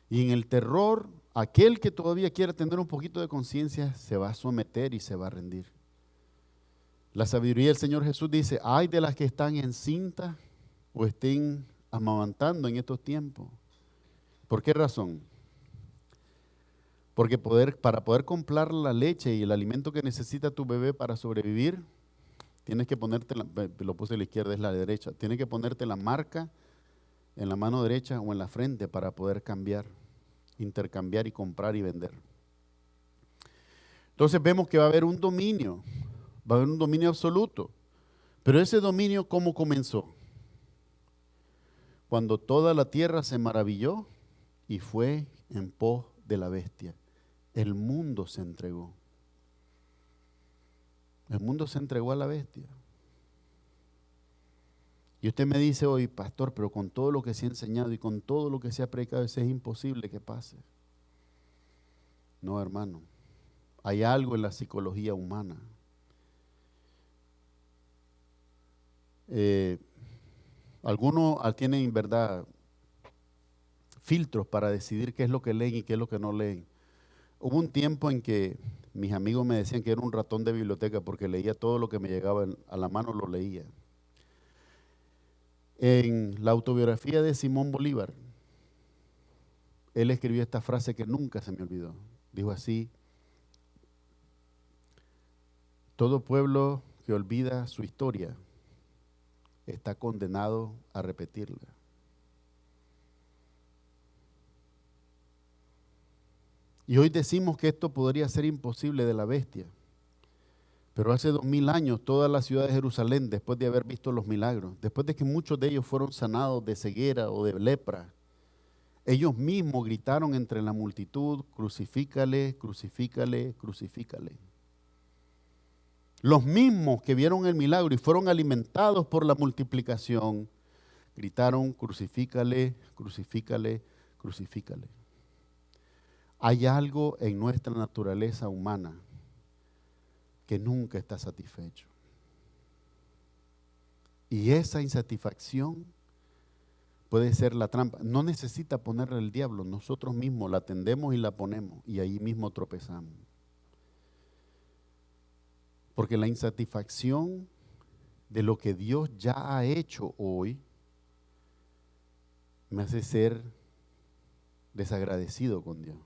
Y en el terror, aquel que todavía quiera tener un poquito de conciencia se va a someter y se va a rendir. La sabiduría del Señor Jesús dice, ay de las que están encintas o estén amamantando en estos tiempos. ¿Por qué razón? Porque para poder comprar la leche y el alimento que necesita tu bebé para sobrevivir, tienes que ponerte, lo puse a la izquierda, es la derecha, tienes que ponerte la marca en la mano derecha o en la frente para poder cambiar, intercambiar y comprar y vender. Entonces vemos que va a haber un dominio absoluto. Pero ese dominio, ¿cómo comenzó? Cuando toda la tierra se maravilló y fue en pos de la bestia. El mundo se entregó. El mundo se entregó a la bestia. Y usted me dice hoy, pastor, pero con todo lo que se ha enseñado y con todo lo que se ha predicado, es imposible que pase. No, hermano. Hay algo en la psicología humana. Algunos tienen, ¿verdad?, filtros para decidir qué es lo que leen y qué es lo que no leen. Hubo un tiempo en que mis amigos me decían que era un ratón de biblioteca porque leía todo lo que me llegaba a la mano, lo leía. En la autobiografía de Simón Bolívar, él escribió esta frase que nunca se me olvidó. Dijo así: todo pueblo que olvida su historia está condenado a repetirla. Y hoy decimos que esto podría ser imposible de la bestia. Pero hace 2000 años toda la ciudad de Jerusalén, después de haber visto los milagros, después de que muchos de ellos fueron sanados de ceguera o de lepra, ellos mismos gritaron entre la multitud: crucifícale, crucifícale, crucifícale. Los mismos que vieron el milagro y fueron alimentados por la multiplicación, gritaron: crucifícale, crucifícale, crucifícale. Hay algo en nuestra naturaleza humana que nunca está satisfecho. Y esa insatisfacción puede ser la trampa. No necesita ponerle el diablo, nosotros mismos la tendemos y la ponemos y ahí mismo tropezamos. Porque la insatisfacción de lo que Dios ya ha hecho hoy me hace ser desagradecido con Dios.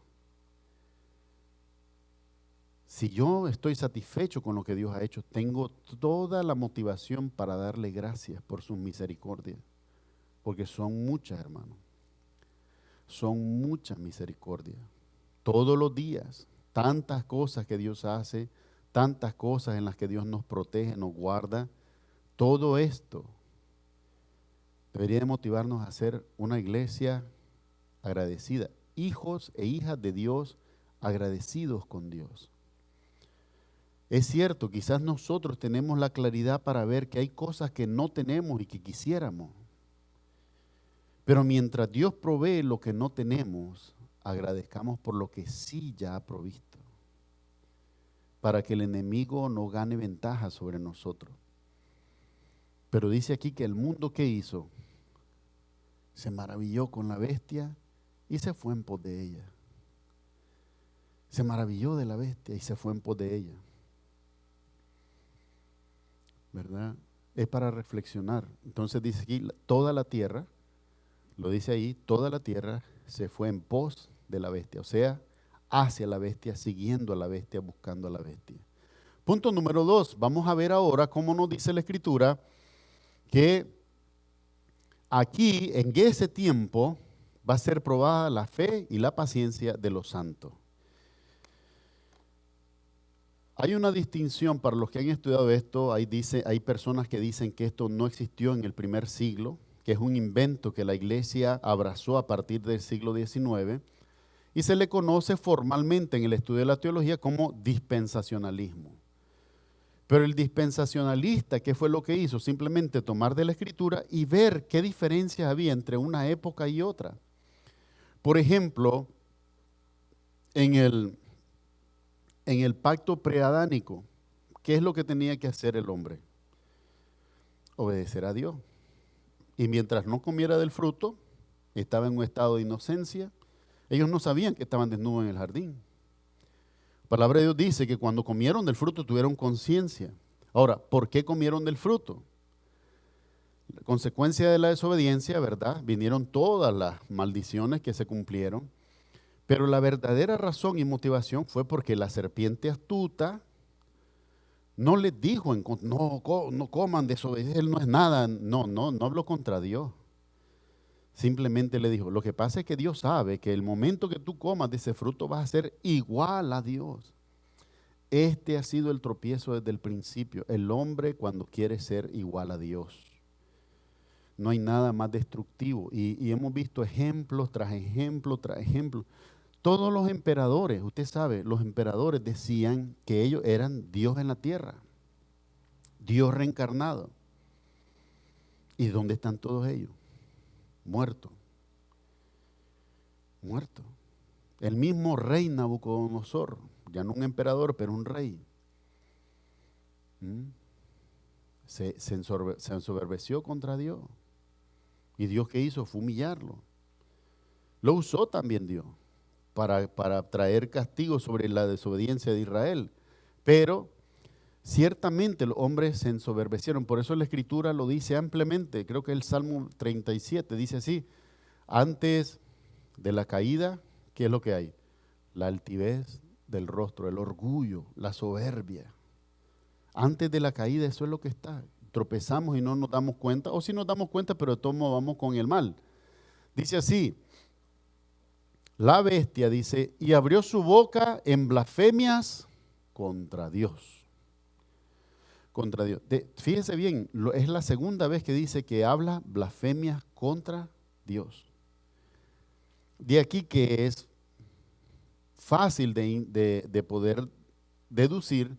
Si yo estoy satisfecho con lo que Dios ha hecho, tengo toda la motivación para darle gracias por sus misericordias. Porque son muchas, hermano. Son muchas misericordias. Todos los días, tantas cosas que Dios hace, tantas cosas en las que Dios nos protege, nos guarda. Todo esto debería de motivarnos a ser una iglesia agradecida. Hijos e hijas de Dios agradecidos con Dios. Es cierto, quizás nosotros tenemos la claridad para ver que hay cosas que no tenemos y que quisiéramos. Pero mientras Dios provee lo que no tenemos, agradezcamos por lo que sí ya ha provisto, para que el enemigo no gane ventaja sobre nosotros. Pero dice aquí que el mundo, ¿qué hizo? Se maravilló con la bestia y se fue en pos de ella. Se maravilló de la bestia y se fue en pos de ella. ¿Verdad? Es para reflexionar. Entonces dice aquí, toda la tierra, lo dice ahí, toda la tierra se fue en pos de la bestia, o sea, hacia la bestia, siguiendo a la bestia, buscando a la bestia. Punto número 2, vamos a ver ahora cómo nos dice la Escritura que aquí, en ese tiempo, va a ser probada la fe y la paciencia de los santos. Hay una distinción para los que han estudiado esto. Hay personas que dicen que esto no existió en el primer siglo, que es un invento que la iglesia abrazó a partir del siglo XIX y se le conoce formalmente en el estudio de la teología como dispensacionalismo. Pero el dispensacionalista, ¿qué fue lo que hizo? Simplemente tomar de la Escritura y ver qué diferencias había entre una época y otra. Por ejemplo, en el pacto preadánico, ¿qué es lo que tenía que hacer el hombre? Obedecer a Dios. Y mientras no comiera del fruto, estaba en un estado de inocencia. Ellos no sabían que estaban desnudos en el jardín. La palabra de Dios dice que cuando comieron del fruto tuvieron conciencia. Ahora, ¿por qué comieron del fruto? La consecuencia de la desobediencia, ¿verdad? Vinieron todas las maldiciones que se cumplieron. Pero la verdadera razón y motivación fue porque la serpiente astuta no les dijo, no coman, desobedecer no es nada. No habló contra Dios. Simplemente le dijo, lo que pasa es que Dios sabe que el momento que tú comas de ese fruto vas a ser igual a Dios. Este ha sido el tropiezo desde el principio. El hombre cuando quiere ser igual a Dios. No hay nada más destructivo. Y hemos visto ejemplos tras ejemplo tras ejemplo. Todos los emperadores, usted sabe, los emperadores decían que ellos eran Dios en la tierra. Dios reencarnado. ¿Y dónde están todos ellos? Muertos. Muertos. El mismo rey Nabucodonosor, ya no un emperador, pero un rey. Se ensoberbeció contra Dios. ¿Y Dios qué hizo? Fue humillarlo. Lo usó también Dios para traer castigo sobre la desobediencia de Israel. Pero ciertamente los hombres se ensoberbecieron. Por eso la Escritura lo dice ampliamente. Creo que el Salmo 37 dice así: antes de la caída, ¿qué es lo que hay? La altivez del rostro, el orgullo, la soberbia. Antes de la caída eso es lo que está. Tropezamos y no nos damos cuenta, o sí nos damos cuenta, pero de todos modos vamos con el mal. Dice así, la bestia dice, y abrió su boca en blasfemias contra Dios. Contra Dios. Fíjese bien, es la segunda vez que dice que habla blasfemias contra Dios. De aquí que es fácil de poder deducir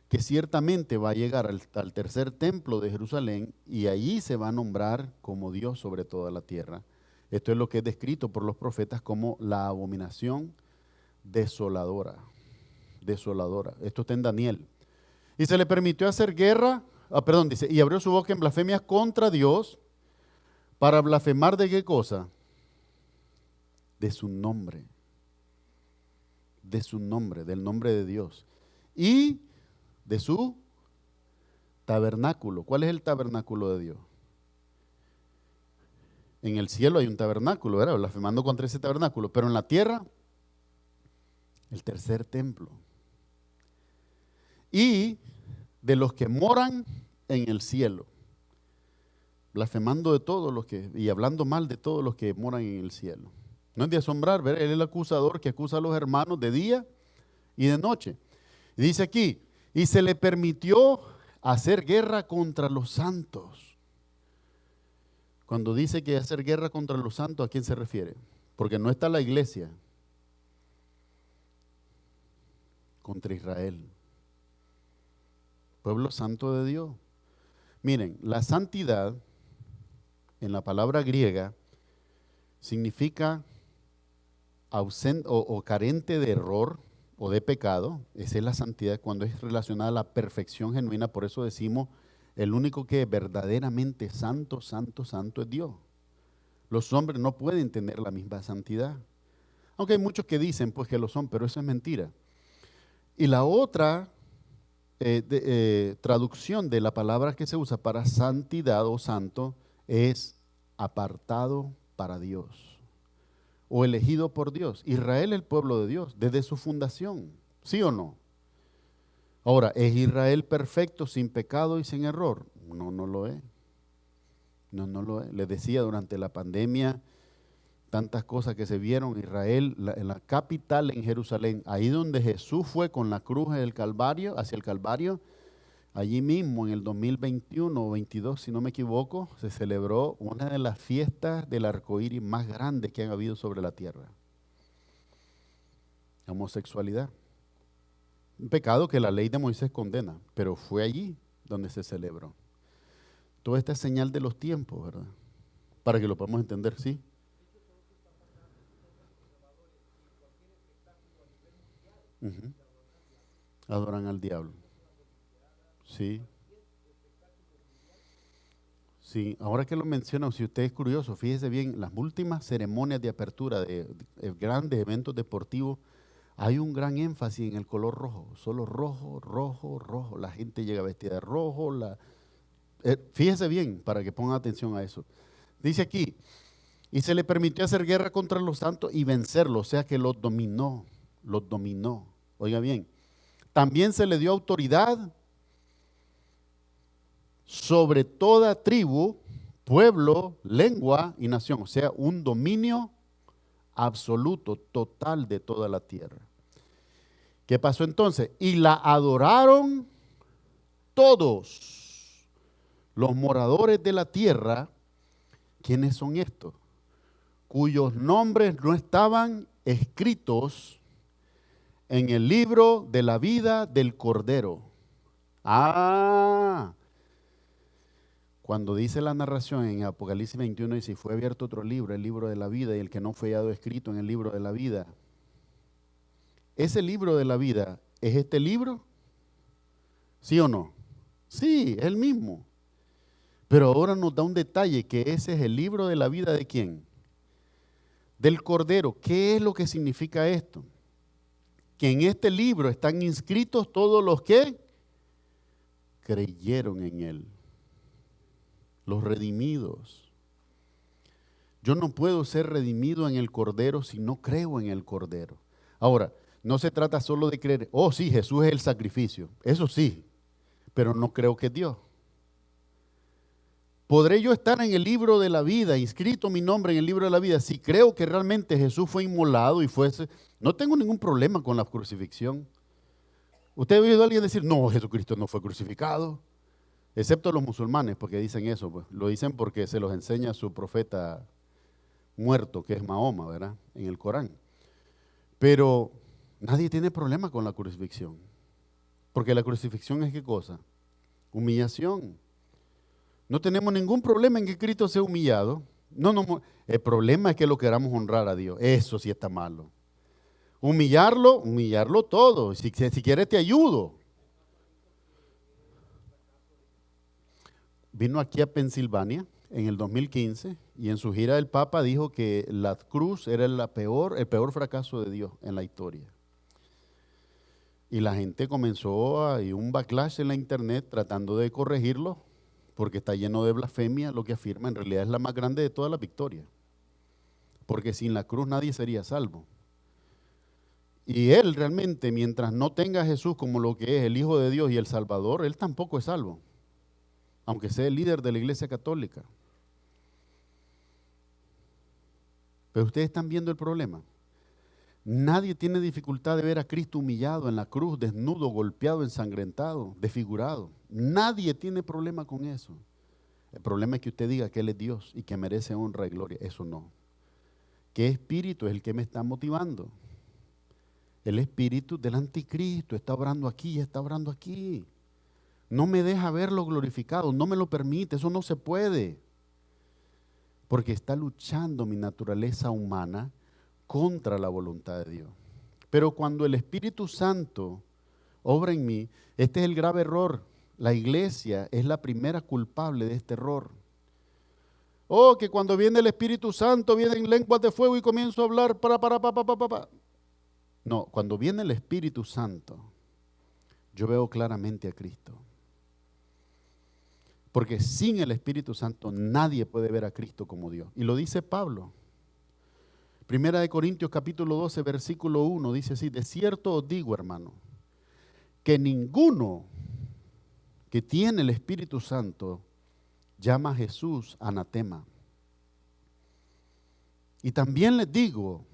que ciertamente va a llegar al tercer templo de Jerusalén y allí se va a nombrar como Dios sobre toda la tierra. Esto es lo que es descrito por los profetas como la abominación desoladora. Desoladora. Esto está en Daniel. Y se le permitió hacer guerra, dice, y abrió su boca en blasfemias contra Dios para blasfemar ¿de qué cosa? De su nombre. De su nombre, del nombre de Dios. Y de su tabernáculo. ¿Cuál es el tabernáculo de Dios? En el cielo hay un tabernáculo, ¿verdad? Blasfemando contra ese tabernáculo. Pero en la tierra, el tercer templo. Y de los que moran en el cielo. Blasfemando de todos los que, y hablando mal de todos los que moran en el cielo. No es de asombrar, ¿verdad? Él es el acusador que acusa a los hermanos de día y de noche. Y dice aquí, y se le permitió hacer guerra contra los santos. Cuando dice que hacer guerra contra los santos, ¿a quién se refiere? Porque no está la iglesia. Contra Israel. Pueblo santo de Dios. Miren, la santidad, en la palabra griega, significa ausente o carente de error o de pecado. Esa es la santidad cuando es relacionada a la perfección genuina. Por eso decimos, el único que es verdaderamente santo, santo, santo es Dios. Los hombres no pueden tener la misma santidad. Aunque hay muchos que dicen pues que lo son, pero eso es mentira. Y la otra traducción de la palabra que se usa para santidad o santo es apartado para Dios. O elegido por Dios. Israel es el pueblo de Dios desde su fundación, ¿sí o no? Ahora, ¿es Israel perfecto, sin pecado y sin error? No, no lo es. No, no lo es. Les decía durante la pandemia, tantas cosas que se vieron. Israel, en la capital, en Jerusalén, ahí donde Jesús fue con la cruz del Calvario, hacia el Calvario, allí mismo en el 2021 o 22, si no me equivoco, se celebró una de las fiestas del arcoíris más grandes que han habido sobre la tierra. La homosexualidad. Un pecado que la ley de Moisés condena, pero fue allí donde se celebró. Toda esta es señal de los tiempos, ¿verdad? Para que lo podamos entender, ¿sí? Adoran al diablo. Sí. Sí, ahora que lo menciono, si usted es curioso, fíjese bien, las últimas ceremonias de apertura de grandes eventos deportivos, hay un gran énfasis en el color rojo, solo rojo, rojo, rojo. La gente llega vestida de rojo. Fíjese bien para que pongan atención a eso. Dice aquí, y se le permitió hacer guerra contra los santos y vencerlos, o sea que los dominó, los dominó. Oiga bien, también se le dio autoridad sobre toda tribu, pueblo, lengua y nación, o sea, un dominio absoluto, total de toda la tierra. ¿Qué pasó entonces? Y la adoraron todos los moradores de la tierra. ¿Quiénes son estos? Cuyos nombres no estaban escritos en el libro de la vida del Cordero. Cuando dice la narración en Apocalipsis 21, dice, fue abierto otro libro, el libro de la vida, y el que no fue hallado escrito en el libro de la vida. ¿Ese libro de la vida es este libro? ¿Sí o no? Sí, es el mismo. Pero ahora nos da un detalle, que ese es el libro de la vida ¿de quién? Del Cordero. ¿Qué es lo que significa esto? Que en este libro están inscritos todos los que creyeron en Él. Los redimidos. Yo no puedo ser redimido en el Cordero si no creo en el Cordero. Ahora, no se trata solo de creer, oh sí, Jesús es el sacrificio. Eso sí, pero no creo que es Dios. ¿Podré yo estar en el libro de la vida, inscrito mi nombre en el libro de la vida, si creo que realmente Jesús fue inmolado y fuese? No tengo ningún problema con la crucifixión. ¿Usted ha oído a alguien decir, no, Jesucristo no fue crucificado? Excepto los musulmanes, porque dicen eso, pues. Lo dicen porque se los enseña su profeta muerto, que es Mahoma, ¿verdad? En el Corán. Pero nadie tiene problema con la crucifixión. Porque la crucifixión es ¿qué cosa? Humillación. No tenemos ningún problema en que Cristo sea humillado. No, el problema es que lo queramos honrar a Dios. Eso sí está malo. Humillarlo todo. Si quieres te ayudo. Vino aquí a Pensilvania en el 2015 y en su gira del Papa dijo que la cruz era el peor fracaso de Dios en la historia. Y la gente comenzó a un backlash en la internet tratando de corregirlo porque está lleno de blasfemia, lo que afirma en realidad es la más grande de todas las victorias. Porque sin la cruz nadie sería salvo. Y él realmente, mientras no tenga a Jesús como lo que es el Hijo de Dios y el Salvador, él tampoco es salvo. Aunque sea el líder de la Iglesia Católica. Pero ustedes están viendo el problema. Nadie tiene dificultad de ver a Cristo humillado en la cruz, desnudo, golpeado, ensangrentado, desfigurado. Nadie tiene problema con eso. El problema es que usted diga que Él es Dios y que merece honra y gloria. Eso no. ¿Qué espíritu es el que me está motivando? El espíritu del anticristo está obrando aquí y está obrando aquí. No me deja verlo glorificado, no me lo permite, eso no se puede. Porque está luchando mi naturaleza humana contra la voluntad de Dios. Pero cuando el Espíritu Santo obra en mí, este es el grave error. La iglesia es la primera culpable de este error. Oh, que cuando viene el Espíritu Santo, vienen lenguas de fuego y comienzo a hablar No, cuando viene el Espíritu Santo, yo veo claramente a Cristo. Porque sin el Espíritu Santo nadie puede ver a Cristo como Dios. Y lo dice Pablo. Primera de Corintios capítulo 12, versículo 1, dice así, de cierto os digo, hermano, que ninguno que tiene el Espíritu Santo llama a Jesús anatema. Y también les digo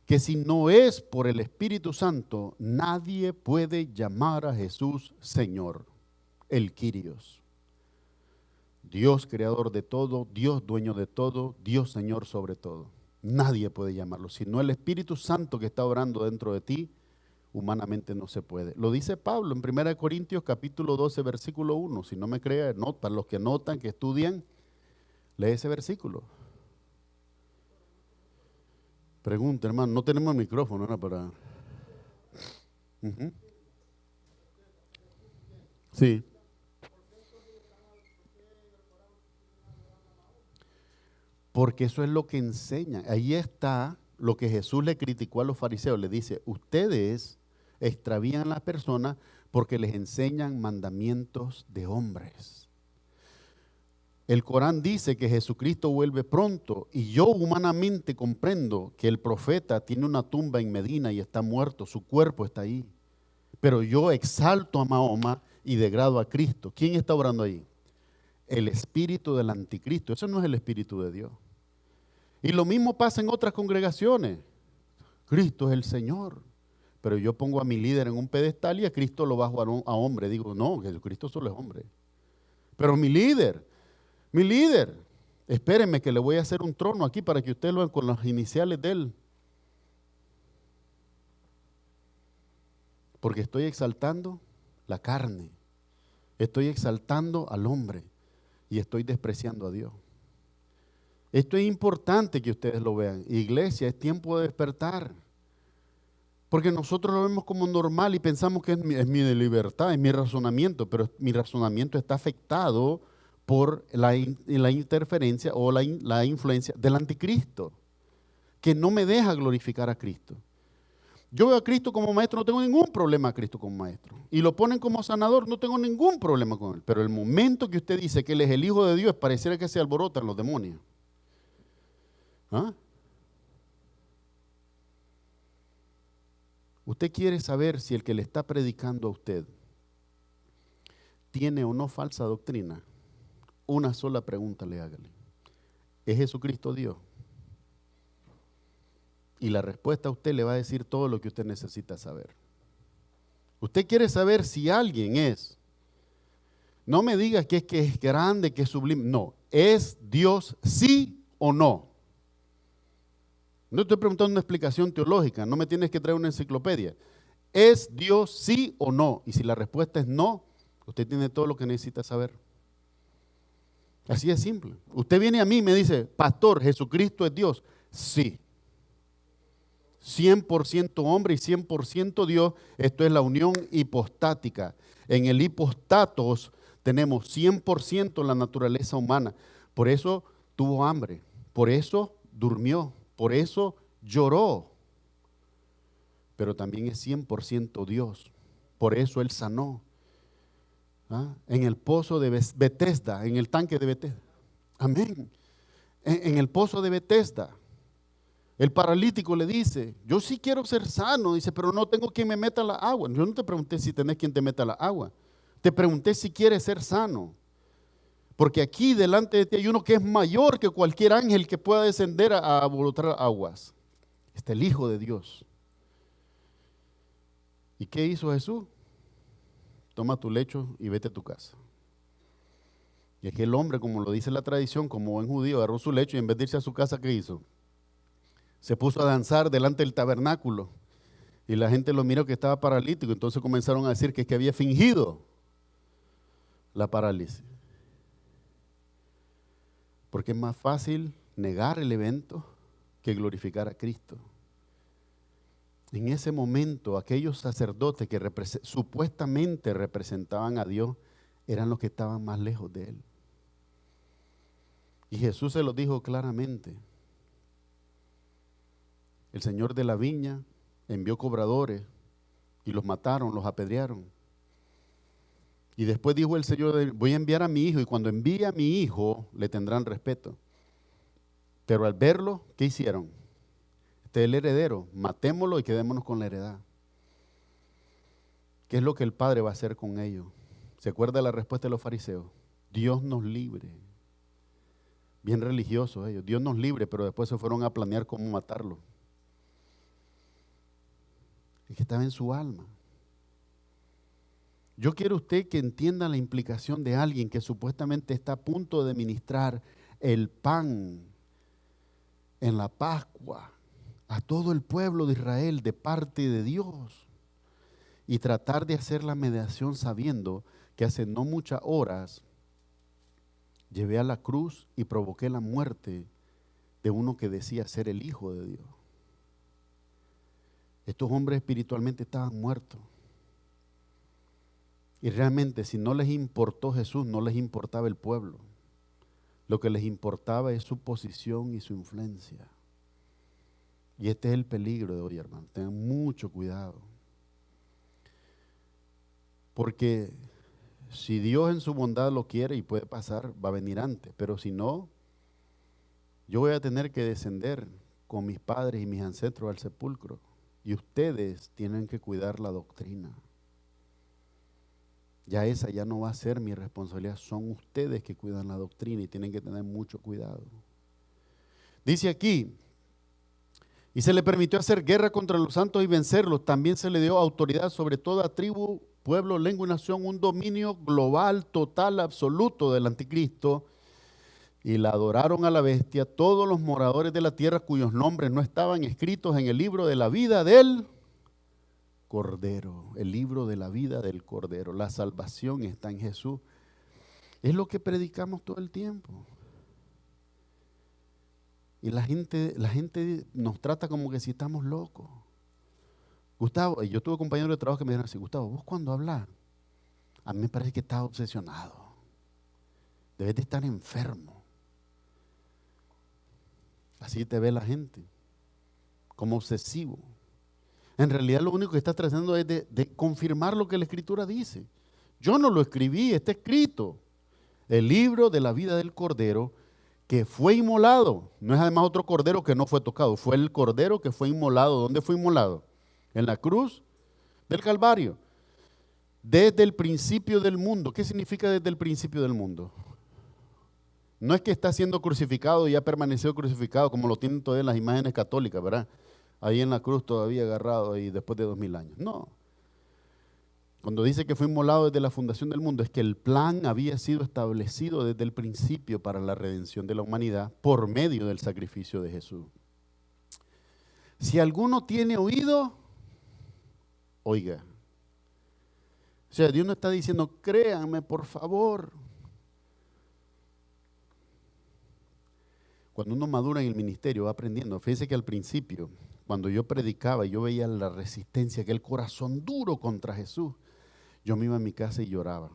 que si no es por el Espíritu Santo, nadie puede llamar a Jesús Señor, el Kyrios. Dios creador de todo, Dios dueño de todo, Dios Señor sobre todo. Nadie puede llamarlo, sino el Espíritu Santo que está orando dentro de ti, humanamente no se puede. Lo dice Pablo en 1 Corintios capítulo 12, versículo 1. Si no me cree, para los que notan, que estudian, lee ese versículo. Pregunta, hermano, no tenemos micrófono, ¿no? Para... Sí. Porque eso es lo que enseñan. Ahí está lo que Jesús le criticó a los fariseos. Le dice, ustedes extravían a las personas porque les enseñan mandamientos de hombres. El Corán dice que Jesucristo vuelve pronto y yo humanamente comprendo que el profeta tiene una tumba en Medina y está muerto, su cuerpo está ahí. Pero yo exalto a Mahoma y degrado a Cristo. ¿Quién está orando ahí? El espíritu del anticristo. Eso no es el espíritu de Dios. Y lo mismo pasa en otras congregaciones. Cristo es el Señor. pero yo pongo a mi líder en un pedestal y a Cristo lo bajo a hombre. Digo, no, Jesucristo solo es hombre. Pero mi líder, espérenme que le voy a hacer un trono aquí para que ustedes lo vean con las iniciales de él. Porque estoy exaltando la carne, estoy exaltando al hombre y estoy despreciando a Dios. Esto es importante que ustedes lo vean. Iglesia, es tiempo de despertar. Porque nosotros lo vemos como normal y pensamos que es mi libertad, es mi razonamiento, pero mi razonamiento está afectado por la interferencia o la influencia del anticristo, que no me deja glorificar a Cristo. Yo veo a Cristo como maestro, no tengo ningún problema a Cristo como maestro. Y lo ponen como sanador, no tengo ningún problema con él. Pero el momento que usted dice que él es el Hijo de Dios, pareciera que se alborotan los demonios. ¿Ah? Usted quiere saber si el que le está predicando a usted tiene o no falsa doctrina. Una sola pregunta le hágale. ¿Es Jesucristo Dios? Y la respuesta a usted le va a decir todo lo que usted necesita saber. Usted quiere saber si alguien es. No me diga que es grande, que es sublime. No, ¿es Dios sí o no? No estoy preguntando una explicación teológica, no me tienes que traer una enciclopedia. ¿Es Dios sí o no? Y si la respuesta es no, usted tiene todo lo que necesita saber. Así es simple. Usted viene a mí y me dice, pastor, ¿Jesucristo es Dios? Sí. 100% hombre y 100% Dios. Esto es la unión hipostática. En el hipostatos tenemos 100% la naturaleza humana. Por eso tuvo hambre, por eso durmió, por eso lloró. Pero también es 100% Dios. Por eso Él sanó. ¿Ah? En el pozo de Betesda, en el tanque de Betesda. Amén. En el pozo de Betesda. El paralítico le dice, yo sí quiero ser sano, dice, pero no tengo quien me meta la agua. Yo no te pregunté si tenés quien te meta la agua. Te pregunté si quieres ser sano. Porque aquí delante de ti hay uno que es mayor que cualquier ángel que pueda descender a volotar aguas. Está el Hijo de Dios. ¿Y qué hizo Jesús? Toma tu lecho y vete a tu casa. Y aquel hombre, como lo dice la tradición, como buen judío, agarró su lecho y en vez de irse a su casa, ¿qué hizo? Se puso a danzar delante del tabernáculo. Y la gente lo miró que estaba paralítico. Entonces comenzaron a decir que había fingido la parálisis. Porque es más fácil negar el evento que glorificar a Cristo. En ese momento, aquellos sacerdotes que supuestamente representaban a Dios eran los que estaban más lejos de Él. Y Jesús se los dijo claramente. El señor de la viña envió cobradores y los mataron, los apedrearon. Y después dijo el Señor, voy a enviar a mi hijo y cuando envíe a mi hijo le tendrán respeto. Pero al verlo, ¿qué hicieron? Este es el heredero, matémoslo y quedémonos con la heredad. ¿Qué es lo que el Padre va a hacer con ellos? ¿Se acuerda la respuesta de los fariseos? Dios nos libre. Bien religiosos ellos, Dios nos libre, pero después se fueron a planear cómo matarlo. Es que estaba en su alma. Yo quiero usted que entienda la implicación de alguien que supuestamente está a punto de ministrar el pan en la Pascua a todo el pueblo de Israel de parte de Dios y tratar de hacer la mediación sabiendo que hace no muchas horas llevé a la cruz y provoqué la muerte de uno que decía ser el Hijo de Dios. Estos hombres espiritualmente estaban muertos. Y realmente si no les importó Jesús, no les importaba el pueblo. Lo que les importaba es su posición y su influencia. Y este es el peligro de hoy, hermano. Tengan mucho cuidado. Porque si Dios en su bondad lo quiere y puede pasar, va a venir antes. Pero si no, yo voy a tener que descender con mis padres y mis ancestros al sepulcro. Y ustedes tienen que cuidar la doctrina. Ya esa ya no va a ser mi responsabilidad, son ustedes que cuidan la doctrina y tienen que tener mucho cuidado. Dice aquí, Y se le permitió hacer guerra contra los santos y vencerlos. También se le dio autoridad sobre toda tribu, pueblo, lengua y nación, un dominio global, total, absoluto del anticristo. Y la adoraron a la bestia todos los moradores de la tierra cuyos nombres no estaban escritos en el libro de la vida del Cordero. El libro de la vida del Cordero. La salvación está en Jesús. Es lo que predicamos todo el tiempo. Y la gente nos trata como que si estamos locos. Gustavo, yo tuve compañeros de trabajo que me dijeron así: Gustavo, vos cuando hablas, a mí me parece que estás obsesionado. Debes de estar enfermo. Así te ve la gente, como obsesivo. En realidad lo único que estás tratando es de confirmar lo que la Escritura dice. Yo no lo escribí, está escrito. El libro de la vida del Cordero que fue inmolado. No es además otro cordero que no fue tocado. Fue el cordero que fue inmolado. ¿Dónde fue inmolado? En la cruz del Calvario. Desde el principio del mundo. ¿Qué significa desde el principio del mundo? No es que está siendo crucificado y ha permanecido crucificado como lo tienen todavía las imágenes católicas, ¿verdad? Ahí en la cruz todavía agarrado ahí después de 2000 años. No. Cuando dice que fue inmolado desde la fundación del mundo, es que el plan había sido establecido desde el principio para la redención de la humanidad por medio del sacrificio de Jesús. Si alguno tiene oído, oiga. O sea, Dios no está diciendo, créanme por favor. Cuando uno madura en el ministerio va aprendiendo. Fíjense que al principio, cuando yo predicaba, yo veía la resistencia, aquel corazón duro contra Jesús. Yo me iba a mi casa y lloraba.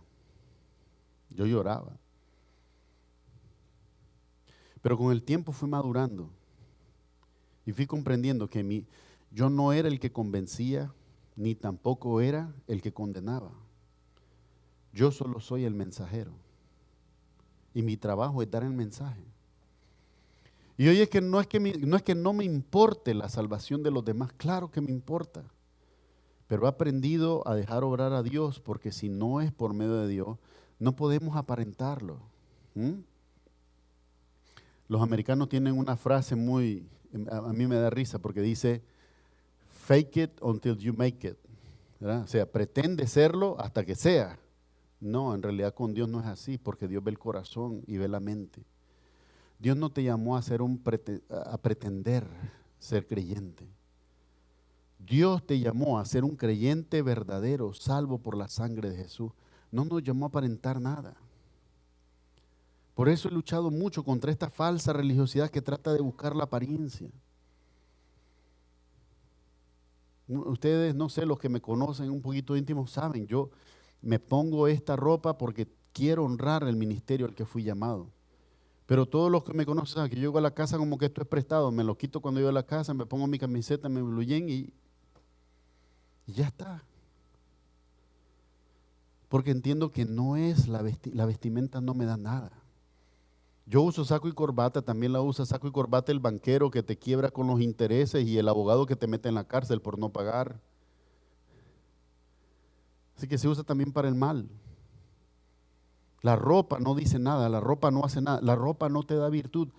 Yo lloraba. Pero con el tiempo fui madurando. Y fui comprendiendo que yo no era el que convencía, ni tampoco era el que condenaba. Yo solo soy el mensajero. Y mi trabajo es dar el mensaje. Y hoy es que no es que no me importe la salvación de los demás. Claro que me importa. Pero he aprendido a dejar obrar a Dios, porque si no es por medio de Dios, no podemos aparentarlo. Los americanos tienen una frase a mí me da risa, porque dice, fake it until you make it. ¿Verdad? O sea, pretende serlo hasta que sea. No, en realidad con Dios no es así, porque Dios ve el corazón y ve la mente. Dios no te llamó a pretender ser creyente. Dios te llamó a ser un creyente verdadero, salvo por la sangre de Jesús. No nos llamó a aparentar nada. Por eso he luchado mucho contra esta falsa religiosidad que trata de buscar la apariencia. Ustedes, no sé, los que me conocen un poquito íntimo saben, yo me pongo esta ropa porque quiero honrar el ministerio al que fui llamado. Pero todos los que me conocen saben que yo llego a la casa como que esto es prestado, me lo quito cuando llego a la casa, me pongo mi camiseta, mi blue jean y ya está. Porque entiendo que no es la vestimenta, no me da nada. Yo uso saco y corbata, también la usa saco y corbata el banquero que te quiebra con los intereses y el abogado que te mete en la cárcel por no pagar. Así que se usa también para el mal. La ropa no dice nada, la ropa no hace nada, la ropa no te da virtud.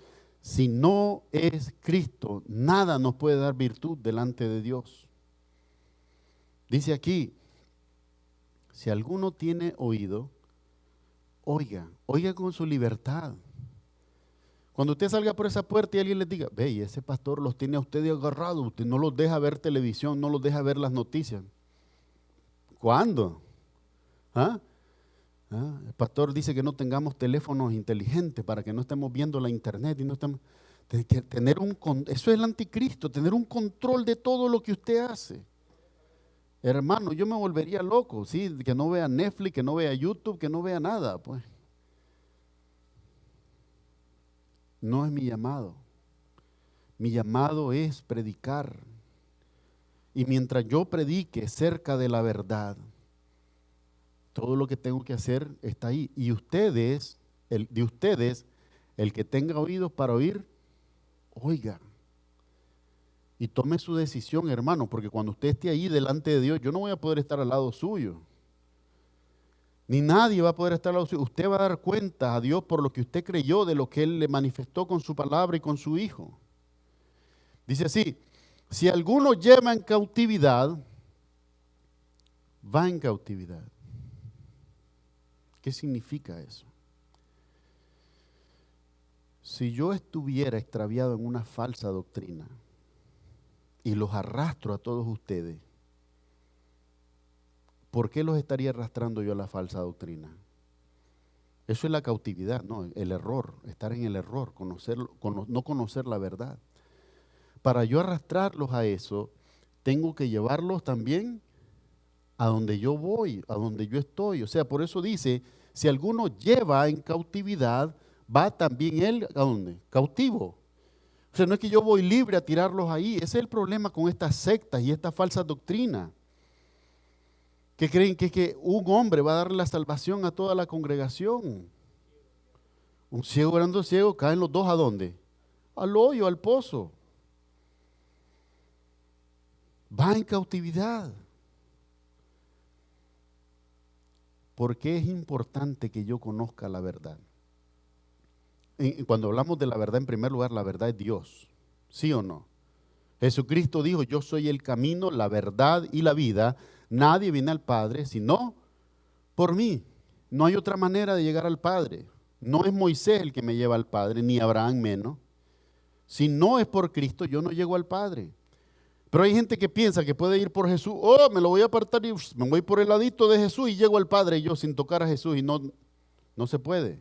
Si no es Cristo, nada nos puede dar virtud delante de Dios. Dice aquí, si alguno tiene oído, oiga con su libertad. Cuando usted salga por esa puerta y alguien le diga, ve, y ese pastor los tiene a ustedes agarrados, usted no los deja ver televisión, no los deja ver las noticias. ¿Cuándo? El pastor dice que no tengamos teléfonos inteligentes para que no estemos viendo la internet y no estemos, eso es el anticristo, tener un control de todo lo que usted hace. Hermano, yo me volvería loco, ¿sí? Que no vea Netflix, que no vea YouTube, que no vea nada, pues. No es mi llamado. Mi llamado es predicar. Y mientras yo predique cerca de la verdad, todo lo que tengo que hacer está ahí. Y de ustedes, el que tenga oídos para oír, oiga. Y tome su decisión, hermano, porque cuando usted esté ahí delante de Dios, yo no voy a poder estar al lado suyo. Ni nadie va a poder estar al lado suyo. Usted va a dar cuenta a Dios por lo que usted creyó de lo que Él le manifestó con su palabra y con su Hijo. Dice así, Si alguno lleva en cautividad, va en cautividad. ¿Qué significa eso? Si yo estuviera extraviado en una falsa doctrina y los arrastro a todos ustedes, ¿por qué los estaría arrastrando yo a la falsa doctrina? Eso es la cautividad, no, el error, estar en el error, no conocer la verdad. Para yo arrastrarlos a eso, tengo que llevarlos también a donde yo voy, a donde yo estoy. O sea, por eso dice, si alguno lleva en cautividad, va también él, ¿a dónde? Cautivo. O sea, no es que yo voy libre a tirarlos ahí. Ese es el problema con estas sectas y esta falsa doctrina. Que creen que un hombre va a darle la salvación a toda la congregación. Un ciego orando ciego, caen los dos ¿a dónde? Al hoyo, al pozo. Va en cautividad. ¿Por qué es importante que yo conozca la verdad? Cuando hablamos de la verdad, en primer lugar, la verdad es Dios. ¿Sí o no? Jesucristo dijo, yo soy el camino, la verdad y la vida. Nadie viene al Padre sino por mí. No hay otra manera de llegar al Padre. No es Moisés el que me lleva al Padre, ni Abraham menos. Si no es por Cristo, yo no llego al Padre. Pero hay gente que piensa que puede ir por Jesús. Oh, me lo voy a apartar y me voy por el ladito de Jesús y llego al Padre yo sin tocar a Jesús. Y no se puede.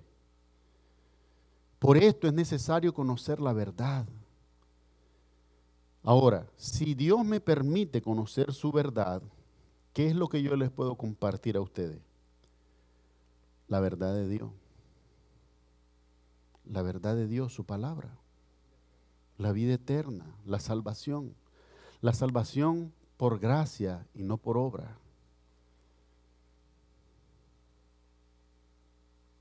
Por esto es necesario conocer la verdad. Ahora, si Dios me permite conocer su verdad, ¿qué es lo que yo les puedo compartir a ustedes? La verdad de Dios. La verdad de Dios, su palabra. La vida eterna, la salvación. La salvación por gracia y no por obra.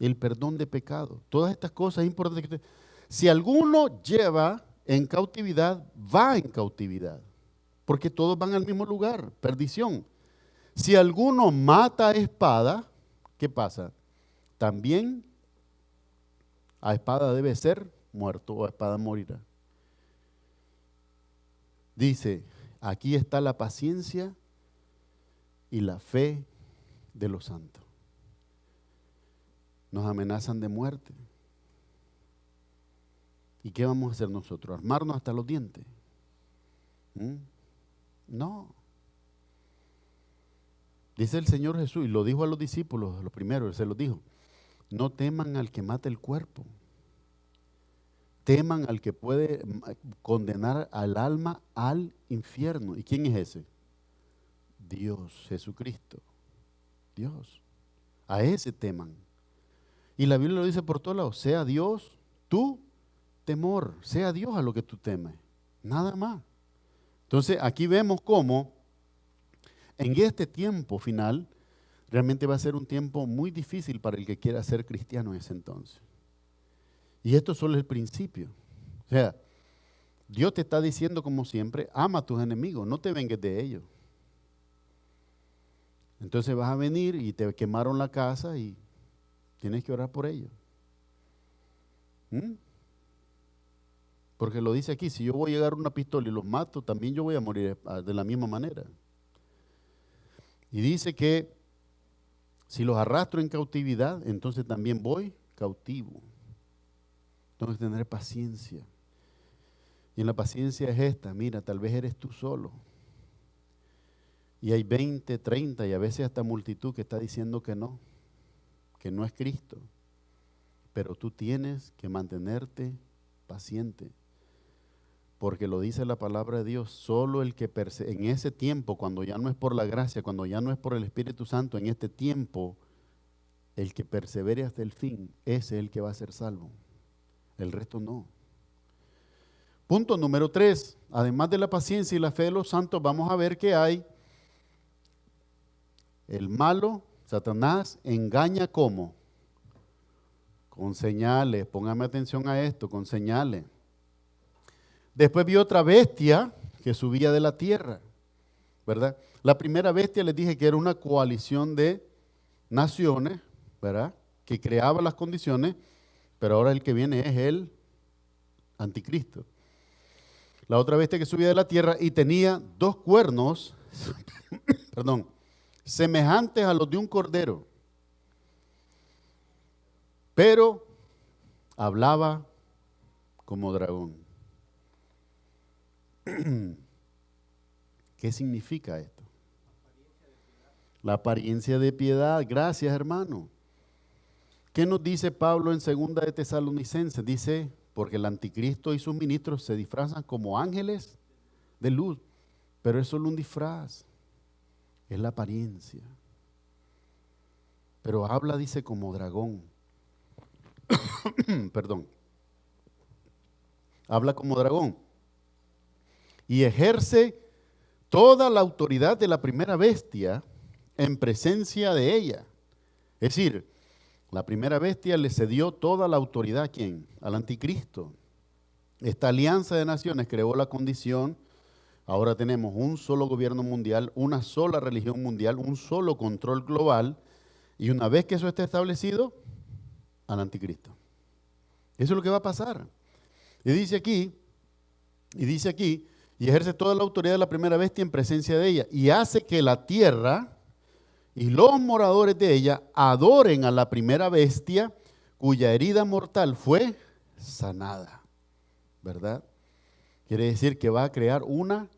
El perdón de pecado. Todas estas cosas es importante. Si alguno lleva en cautividad, va en cautividad. Porque todos van al mismo lugar, perdición. Si alguno mata a espada, ¿qué pasa? También a espada debe ser muerto o a espada morirá. Dice, aquí está la paciencia y la fe de los santos. Nos amenazan de muerte. ¿Y qué vamos a hacer nosotros? ¿Armarnos hasta los dientes? No. Dice el Señor Jesús, y lo dijo a los discípulos, los primeros, se los dijo, no teman al que mata el cuerpo. Teman al que puede condenar al alma al infierno. ¿Y quién es ese? Dios, Jesucristo. Dios. A ese teman. Y la Biblia lo dice por todos lados, sea Dios tu temor, sea Dios a lo que tú temes, nada más. Entonces aquí vemos cómo en este tiempo final realmente va a ser un tiempo muy difícil para el que quiera ser cristiano en ese entonces. Y esto solo es el principio. O sea, Dios te está diciendo como siempre, ama a tus enemigos, no te vengues de ellos. Entonces vas a venir y te quemaron la casa y tienes que orar por ellos. Porque lo dice aquí, si yo voy a llegar a una pistola y los mato, también yo voy a morir de la misma manera. Y dice que si los arrastro en cautividad, entonces también voy cautivo. Tengo que tener paciencia. Y en la paciencia es esta, mira, tal vez eres tú solo. Y hay 20, 30 y a veces hasta multitud que está diciendo que no es Cristo. Pero tú tienes que mantenerte paciente. Porque lo dice la palabra de Dios, solo el que en ese tiempo, cuando ya no es por la gracia, cuando ya no es por el Espíritu Santo, en este tiempo, el que persevere hasta el fin, ese es el que va a ser salvo. El resto no. Punto número 3. Además de la paciencia y la fe de los santos, vamos a ver que hay el malo, Satanás, engaña ¿cómo? Con señales. Póngame atención a esto, con señales. Después vi otra bestia que subía de la tierra, ¿verdad? La primera bestia les dije que era una coalición de naciones, ¿verdad? Que creaba las condiciones, pero ahora el que viene es el anticristo. la otra bestia que subía de la tierra, y tenía 2 cuernos, perdón, semejantes a los de un cordero, pero hablaba como dragón. ¿Qué significa esto? La apariencia de piedad. Gracias, hermano. ¿Qué nos dice Pablo en 2 de Tesalonicenses? Dice, porque el anticristo y sus ministros se disfrazan como ángeles de luz, pero es solo un disfraz, es la apariencia. Pero habla, dice, como dragón. Perdón. Habla como dragón. Y ejerce toda la autoridad de la primera bestia en presencia de ella. Es decir, la primera bestia le cedió toda la autoridad ¿a quién? Al anticristo. Esta alianza de naciones creó la condición. Ahora tenemos un solo gobierno mundial, una sola religión mundial, un solo control global. Y una vez que eso esté establecido, al anticristo. Eso es lo que va a pasar. Y dice aquí, y ejerce toda la autoridad de la primera bestia en presencia de ella, y hace que la tierra y los moradores de ella adoren a la primera bestia, cuya herida mortal fue sanada. ¿Verdad? Quiere decir que va a crear una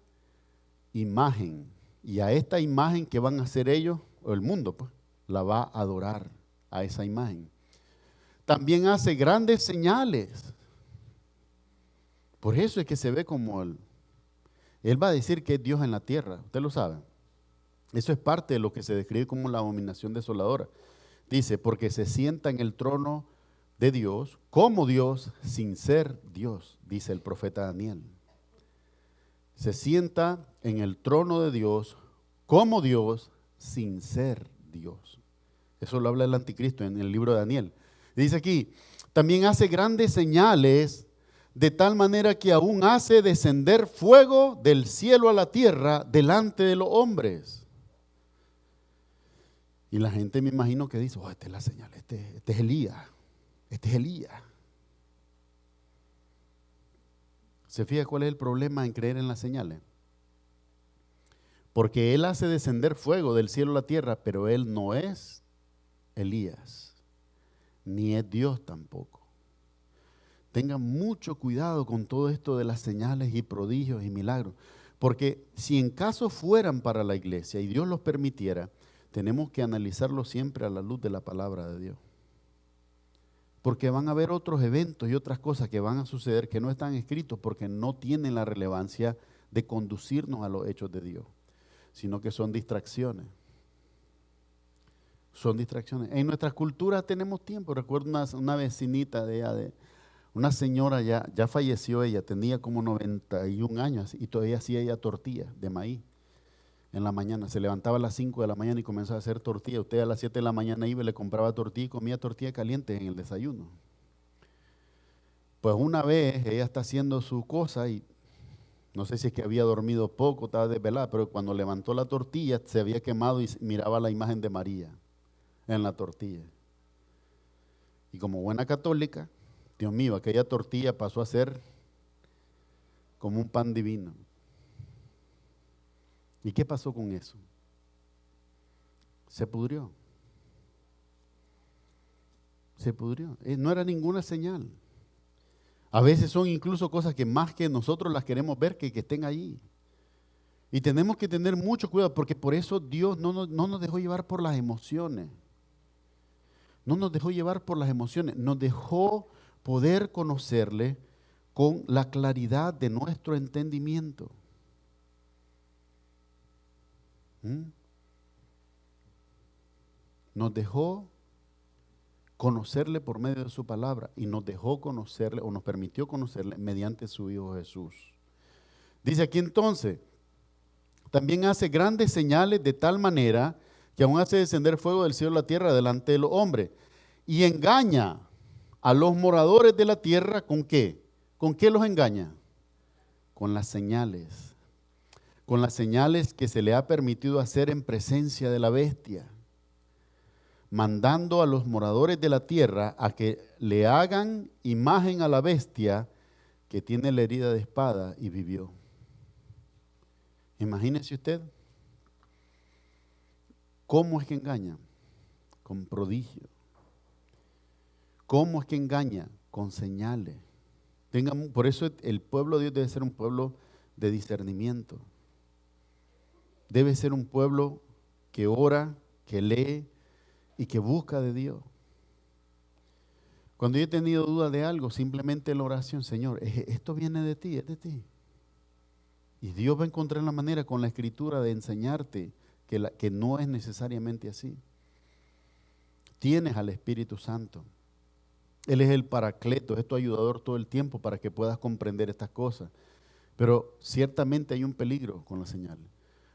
imagen, y a esta imagen que van a hacer ellos, o el mundo, pues, la va a adorar a esa imagen. También hace grandes señales. Por eso es que se ve como Él va a decir que es Dios en la tierra. Usted lo sabe. Eso es parte de lo que se describe como la abominación desoladora. Dice, porque se sienta en el trono de Dios, como Dios, sin ser Dios, dice el profeta Daniel. Se sienta en el trono de Dios, como Dios, sin ser Dios. Eso lo habla el anticristo en el libro de Daniel. Dice aquí, también hace grandes señales, de tal manera que aún hace descender fuego del cielo a la tierra delante de los hombres. Y la gente me imagino que dice, esta es la señal, este es Elías, este es Elías. ¿Se fija cuál es el problema en creer en las señales? Porque Él hace descender fuego del cielo a la tierra, pero Él no es Elías, ni es Dios tampoco. Tengan mucho cuidado con todo esto de las señales y prodigios y milagros, porque si en caso fueran para la iglesia y Dios los permitiera, tenemos que analizarlo siempre a la luz de la palabra de Dios. Porque van a haber otros eventos y otras cosas que van a suceder que no están escritos porque no tienen la relevancia de conducirnos a los hechos de Dios, sino que son distracciones. Son distracciones. En nuestra cultura tenemos tiempo. Recuerdo una vecinita de ella, una señora ya falleció ella, tenía como 91 años y todavía hacía ella tortillas de maíz en la mañana. Se levantaba a las 5 de la mañana y comenzaba a hacer tortillas. Usted a las 7 de la mañana iba y le compraba tortilla y comía tortilla caliente en el desayuno. Pues una vez ella está haciendo su cosa y no sé si es que había dormido poco, estaba desvelada, pero cuando levantó la tortilla se había quemado y miraba la imagen de María en la tortilla. Y como buena católica, Dios mío, aquella tortilla pasó a ser como un pan divino. ¿Y qué pasó con eso? Se pudrió. Se pudrió. No era ninguna señal. A veces son incluso cosas que más que nosotros las queremos ver que estén allí. Y tenemos que tener mucho cuidado porque por eso Dios no nos dejó llevar por las emociones. No nos dejó llevar por las emociones. Nos dejó poder conocerle con la claridad de nuestro entendimiento. Nos dejó conocerle por medio de su palabra y nos dejó conocerle o nos permitió conocerle mediante su Hijo Jesús. Dice aquí entonces, también hace grandes señales de tal manera que aún hace descender fuego del cielo a la tierra delante de los hombres y engaña a los moradores de la tierra. ¿Con qué? ¿Con qué los engaña? Con las señales. Con las señales que se le ha permitido hacer en presencia de la bestia, mandando a los moradores de la tierra a que le hagan imagen a la bestia que tiene la herida de espada y vivió. Imagínese usted cómo es que engaña, con prodigio. ¿Cómo es que engaña? Con señales. Por eso el pueblo de Dios debe ser un pueblo de discernimiento. Debe ser un pueblo que ora, que lee y que busca de Dios. Cuando yo he tenido duda de algo, simplemente la oración, Señor, esto viene de ti, es de ti. Y Dios va a encontrar la manera con la Escritura de enseñarte que no es necesariamente así. Tienes al Espíritu Santo. Él es el Paracleto, es tu ayudador todo el tiempo para que puedas comprender estas cosas. Pero ciertamente hay un peligro con las señales.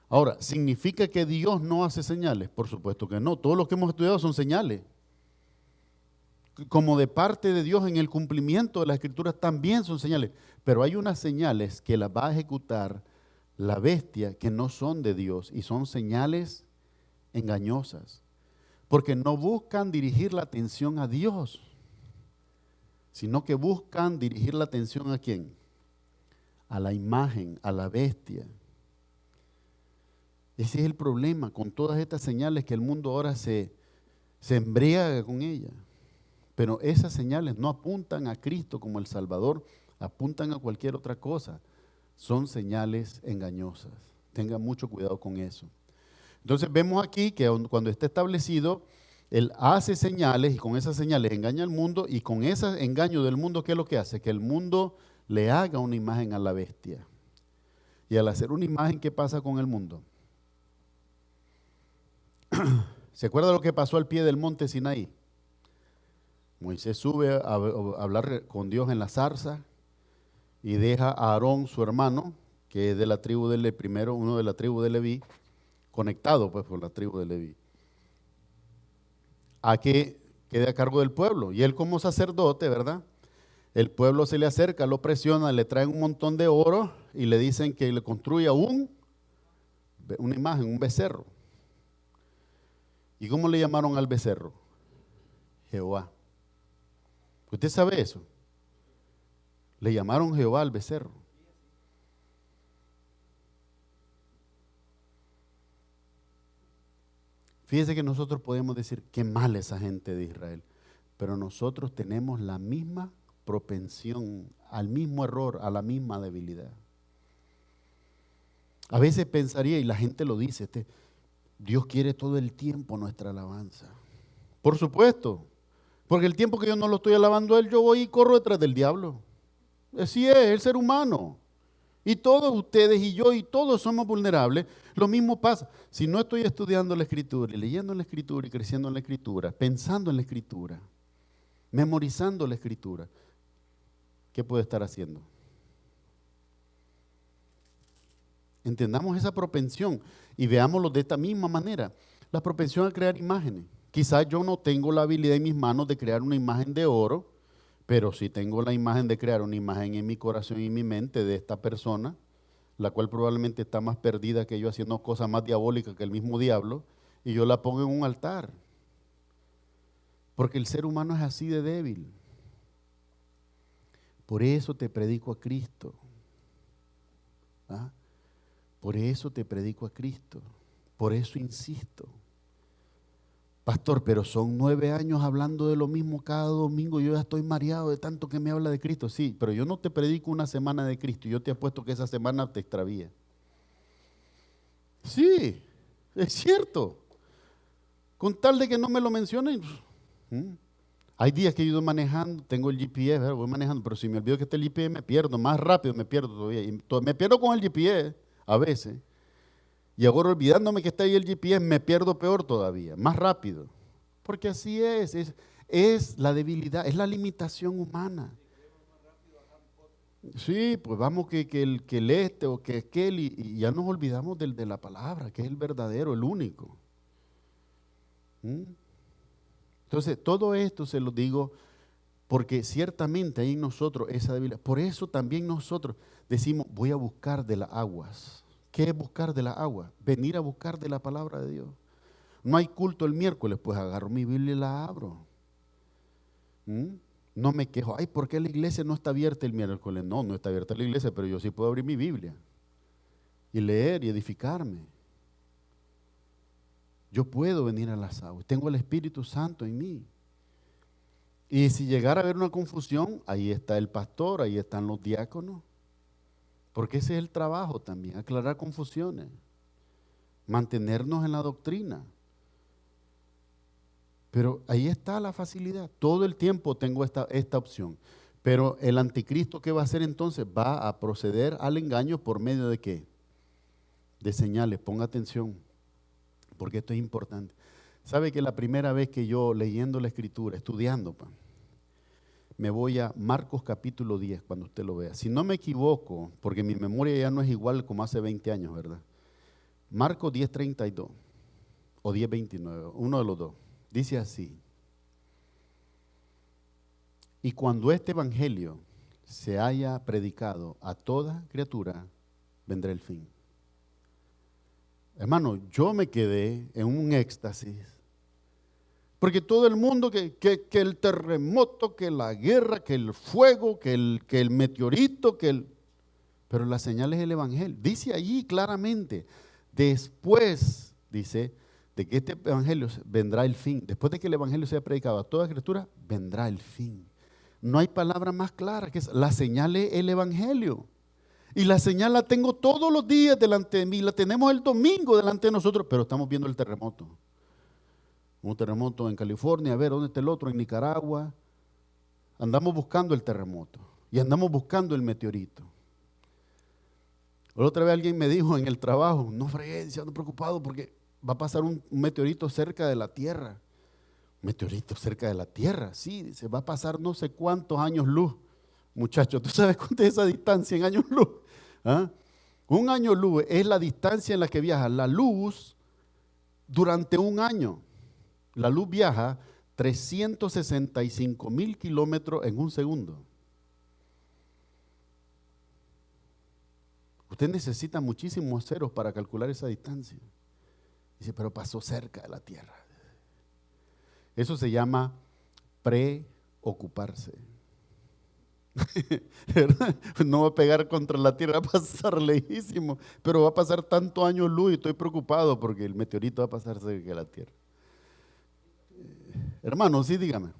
Ahora, ¿significa que Dios no hace señales? Por supuesto que no. Todos los que hemos estudiado son señales. Como de parte de Dios en el cumplimiento de las Escrituras también son señales. Pero hay unas señales que las va a ejecutar la bestia que no son de Dios y son señales engañosas. Porque no buscan dirigir la atención a Dios, sino que buscan dirigir la atención ¿a quién? A la imagen, a la bestia. Ese es el problema con todas estas señales que el mundo ahora se embriaga con ellas. Pero esas señales no apuntan a Cristo como el Salvador, apuntan a cualquier otra cosa. Son señales engañosas. Tengan mucho cuidado con eso. Entonces vemos aquí que cuando está establecido, Él hace señales y con esas señales engaña al mundo, y con ese engaño del mundo, ¿qué es lo que hace? Que el mundo le haga una imagen a la bestia. Y al hacer una imagen, ¿qué pasa con el mundo? ¿Se acuerda lo que pasó al pie del monte Sinaí? Moisés sube a hablar con Dios en la zarza y deja a Aarón, su hermano, que es de la tribu de Leví, primero uno de la tribu de Leví, conectado pues por la tribu de Leví, a que quede a cargo del pueblo. Y él como sacerdote, ¿verdad? El pueblo se le acerca, lo presiona, le traen un montón de oro y le dicen que le construya una imagen, un becerro. ¿Y cómo le llamaron al becerro? Jehová. ¿Usted sabe eso? Le llamaron Jehová al becerro. Fíjese que nosotros podemos decir qué mal esa gente de Israel, pero nosotros tenemos la misma propensión al mismo error, a la misma debilidad. A veces pensaría, y la gente lo dice, Dios quiere todo el tiempo nuestra alabanza. Por supuesto, porque el tiempo que yo no lo estoy alabando a Él, yo voy y corro detrás del diablo. Así es, el ser humano. Y todos ustedes y yo y todos somos vulnerables. Lo mismo pasa. Si no estoy estudiando la Escritura y leyendo la Escritura y creciendo en la Escritura, pensando en la Escritura, memorizando la Escritura, ¿qué puedo estar haciendo? Entendamos esa propensión y veámoslo de esta misma manera. La propensión a crear imágenes. Quizás yo no tengo la habilidad en mis manos de crear una imagen de oro, pero sí tengo la imagen de crear una imagen en mi corazón y en mi mente de esta persona, la cual probablemente está más perdida que yo, haciendo cosas más diabólicas que el mismo diablo, y yo la pongo en un altar. Porque el ser humano es así de débil. Por eso te predico a Cristo. ¿Ah? Por eso te predico a Cristo. Por eso insisto. Pastor, pero son 9 años hablando de lo mismo cada domingo. Yo ya estoy mareado de tanto que me habla de Cristo. Sí, pero yo no te predico una semana de Cristo. Yo te apuesto que esa semana te extravía. Sí, es cierto. Con tal de que no me lo mencionen. Hay días que yo voy manejando, tengo el GPS, ¿verdad? Voy manejando, pero si me olvido que está el GPS me pierdo. Más rápido me pierdo todavía. Y me pierdo con el GPS a veces. Y ahora olvidándome que está ahí el GPS, me pierdo peor todavía, más rápido. Porque así es la debilidad, es la limitación humana. Sí, pues vamos que el este o que aquel, y ya nos olvidamos de la palabra, que es el verdadero, el único. Entonces, todo esto se lo digo porque ciertamente hay en nosotros esa debilidad. Por eso también nosotros decimos, voy a buscar de las aguas. ¿Qué es buscar de la agua? Venir a buscar de la palabra de Dios. No hay culto el miércoles, pues agarro mi Biblia y la abro. No me quejo, ay, ¿por qué la iglesia no está abierta el miércoles? No, no está abierta la iglesia, pero yo sí puedo abrir mi Biblia y leer y edificarme. Yo puedo venir a las aguas, tengo el Espíritu Santo en mí. Y si llegara a haber una confusión, ahí está el pastor, ahí están los diáconos. Porque ese es el trabajo también, aclarar confusiones, mantenernos en la doctrina. Pero ahí está la facilidad. Todo el tiempo tengo esta opción. Pero el anticristo, ¿qué va a hacer entonces? Va a proceder al engaño por medio de ¿qué? De señales. Ponga atención, porque esto es importante. ¿Sabe que la primera vez que yo leyendo la Escritura, estudiando, me voy a Marcos capítulo 10, cuando usted lo vea? Si no me equivoco, porque mi memoria ya no es igual como hace 20 años, ¿verdad? Marcos 10:32 o 10:29, uno de los dos. Dice así: y cuando este evangelio se haya predicado a toda criatura, vendrá el fin. Hermano, yo me quedé en un éxtasis, porque todo el mundo, que el terremoto, que la guerra, que el fuego, que el meteorito, pero la señal es el evangelio. Dice allí claramente, después, dice, de que este evangelio vendrá el fin. Después de que el evangelio sea predicado a toda criatura, vendrá el fin. No hay palabra más clara que esa. La señal es el evangelio. Y la señal la tengo todos los días delante de mí. La tenemos el domingo delante de nosotros, pero estamos viendo el terremoto. Un terremoto en California, a ver, ¿dónde está el otro? En Nicaragua. Andamos buscando el terremoto y andamos buscando el meteorito. La otra vez alguien me dijo en el trabajo, no fregué, ando preocupado porque va a pasar un meteorito cerca de la Tierra. Meteorito cerca de la Tierra, sí, se va a pasar no sé cuántos años luz. Muchachos, ¿tú sabes cuánto es esa distancia en años luz? ¿Ah? Un año luz es la distancia en la que viaja la luz durante un año. La luz viaja 365,000 kilómetros en un segundo. Usted necesita muchísimos ceros para calcular esa distancia. Dice, pero pasó cerca de la Tierra. Eso se llama preocuparse. No va a pegar contra la Tierra, va a pasar lejísimo, pero va a pasar tantos años luz y estoy preocupado porque el meteorito va a pasar cerca de la Tierra. Hermano, sí, dígame.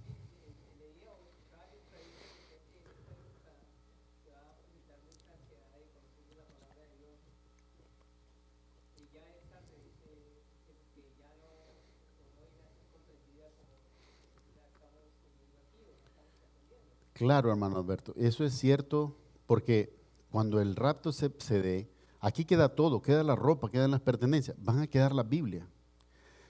Claro, hermano Alberto, eso es cierto, porque cuando el rapto se dé, aquí queda todo, queda la ropa, quedan las pertenencias, van a quedar las Biblias.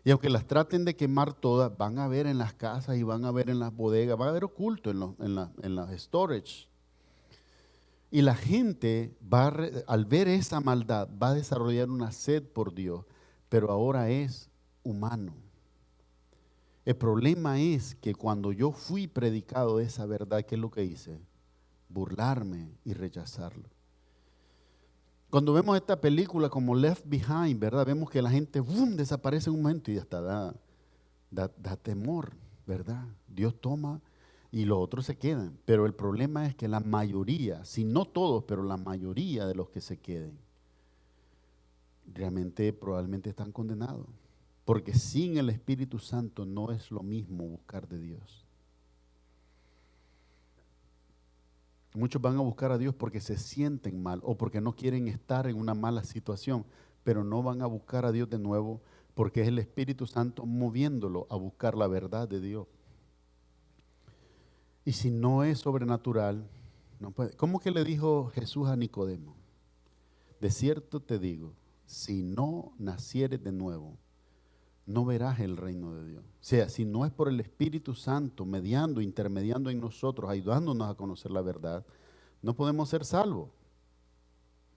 Y aunque las traten de quemar todas, van a ver en las casas y van a ver en las bodegas, van a ver oculto en las storage. Y la gente al ver esa maldad va a desarrollar una sed por Dios, pero ahora es humano. El problema es que cuando yo fui predicado de esa verdad, ¿qué es lo que hice? Burlarme y rechazarlo. Cuando vemos esta película como Left Behind, ¿verdad? Vemos que la gente desaparece en un momento y hasta da temor, ¿verdad? Dios toma y los otros se quedan. Pero el problema es que la mayoría, si no todos, pero la mayoría de los que se queden, realmente probablemente están condenados. Porque sin el Espíritu Santo no es lo mismo buscar de Dios. Muchos van a buscar a Dios porque se sienten mal o porque no quieren estar en una mala situación, pero no van a buscar a Dios de nuevo porque es el Espíritu Santo moviéndolo a buscar la verdad de Dios. Y si no es sobrenatural, no puede. ¿Cómo que le dijo Jesús a Nicodemo? De cierto te digo, si no nacieres de nuevo, no verás el reino de Dios. O sea, si no es por el Espíritu Santo mediando, intermediando en nosotros, ayudándonos a conocer la verdad, no podemos ser salvos.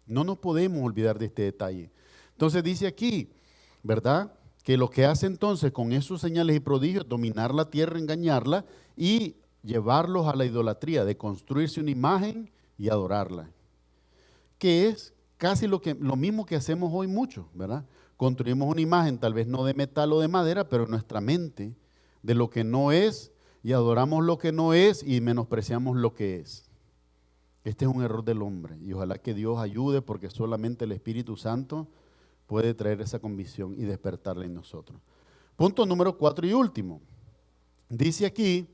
No nos podemos olvidar de este detalle. Entonces dice aquí, ¿verdad? Que lo que hace entonces con esos señales y prodigios, dominar la tierra, engañarla y llevarlos a la idolatría, de construirse una imagen y adorarla. Que es casi lo mismo que hacemos hoy mucho, ¿verdad? Construimos una imagen, tal vez no de metal o de madera, pero en nuestra mente, de lo que no es, y adoramos lo que no es y menospreciamos lo que es. Este es un error del hombre y ojalá que Dios ayude, porque solamente el Espíritu Santo puede traer esa convicción y despertarla en nosotros. Punto número 4 y último. Dice aquí,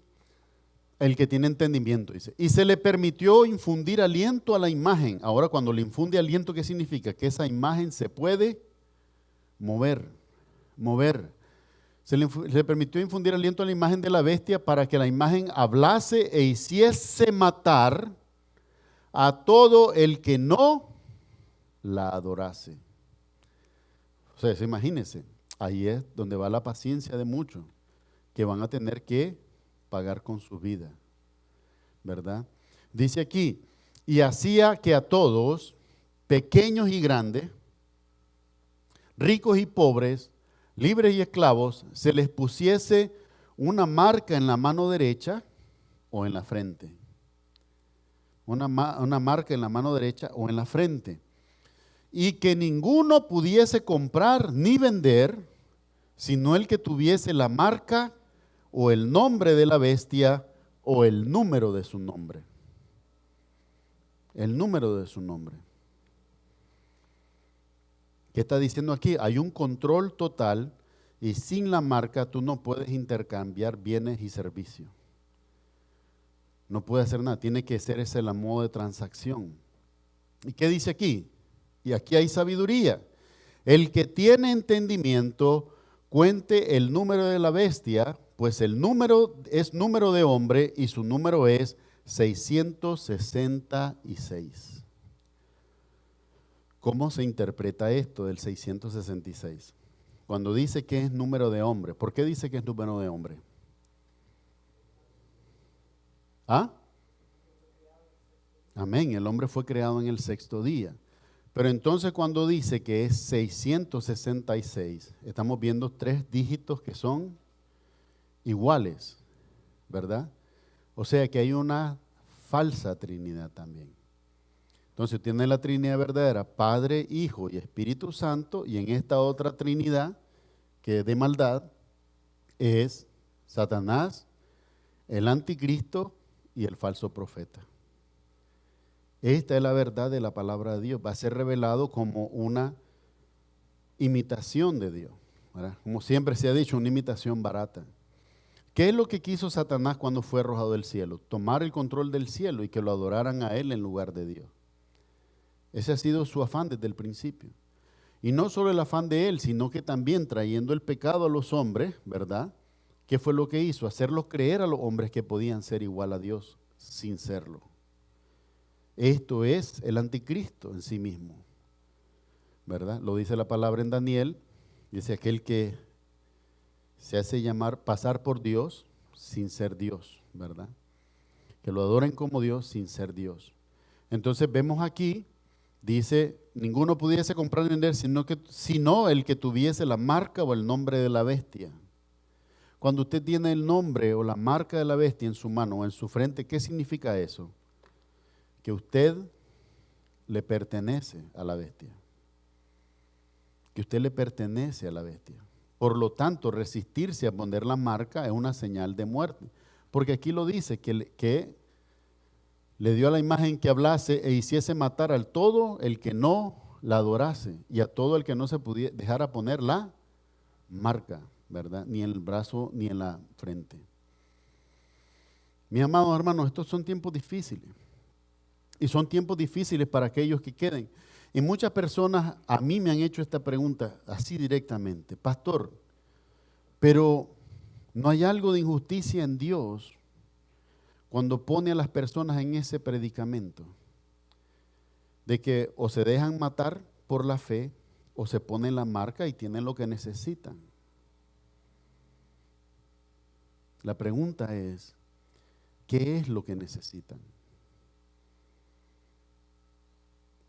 el que tiene entendimiento, dice, y se le permitió infundir aliento a la imagen. Ahora, cuando le infunde aliento, ¿qué significa? Que esa imagen se puede mover. Se le permitió infundir aliento a la imagen de la bestia para que la imagen hablase e hiciese matar a todo el que no la adorase. O sea, imagínense, ahí es donde va la paciencia de muchos, que van a tener que pagar con su vida, ¿verdad? Dice aquí, y hacía que a todos, pequeños y grandes, ricos y pobres, libres y esclavos, se les pusiese una marca en la mano derecha o en la frente. Una marca en la mano derecha o en la frente. Y que ninguno pudiese comprar ni vender, sino el que tuviese la marca o el nombre de la bestia o el número de su nombre. El número de su nombre. ¿Qué está diciendo aquí? Hay un control total y sin la marca tú no puedes intercambiar bienes y servicios. No puede hacer nada, tiene que ser ese el modo de transacción. ¿Y qué dice aquí? Y aquí hay sabiduría. El que tiene entendimiento, cuente el número de la bestia, pues el número es número de hombre y su número es 666. ¿Cómo se interpreta esto del 666? Cuando dice que es número de hombre, ¿por qué dice que es número de hombre? ¿Ah? Amén, el hombre fue creado en el sexto día. Pero entonces cuando dice que es 666, estamos viendo 3 dígitos que son iguales, ¿verdad? O sea que hay una falsa Trinidad también. Entonces tiene la Trinidad verdadera, Padre, Hijo y Espíritu Santo, y en esta otra Trinidad, que es de maldad, es Satanás, el anticristo y el falso profeta. Esta es la verdad de la palabra de Dios. Va a ser revelado como una imitación de Dios, ¿verdad? Como siempre se ha dicho, una imitación barata. ¿Qué es lo que quiso Satanás cuando fue arrojado del cielo? Tomar el control del cielo y que lo adoraran a él en lugar de Dios. Ese ha sido su afán desde el principio. Y no solo el afán de él, sino que también trayendo el pecado a los hombres, ¿verdad? ¿Qué fue lo que hizo? Hacerlos creer a los hombres que podían ser igual a Dios sin serlo. Esto es el anticristo en sí mismo, ¿verdad? Lo dice la palabra en Daniel, dice aquel que se hace pasar por Dios sin ser Dios, ¿verdad? Que lo adoren como Dios sin ser Dios. Entonces vemos aquí, dice, ninguno pudiese comprar ni vender, sino el que tuviese la marca o el nombre de la bestia. Cuando usted tiene el nombre o la marca de la bestia en su mano o en su frente, ¿qué significa eso? Que usted le pertenece a la bestia. Que usted le pertenece a la bestia. Por lo tanto, resistirse a poner la marca es una señal de muerte. Porque aquí lo dice, que le dio a la imagen que hablase e hiciese matar al todo el que no la adorase y a todo el que no se pudiera dejara poner la marca, ¿verdad? Ni en el brazo ni en la frente. Mis amados hermanos, estos son tiempos difíciles. Y son tiempos difíciles para aquellos que queden. Y muchas personas a mí me han hecho esta pregunta así directamente. Pastor, pero ¿no hay algo de injusticia en Dios cuando pone a las personas en ese predicamento? De que o se dejan matar por la fe o se ponen la marca y tienen lo que necesitan. La pregunta es, ¿qué es lo que necesitan?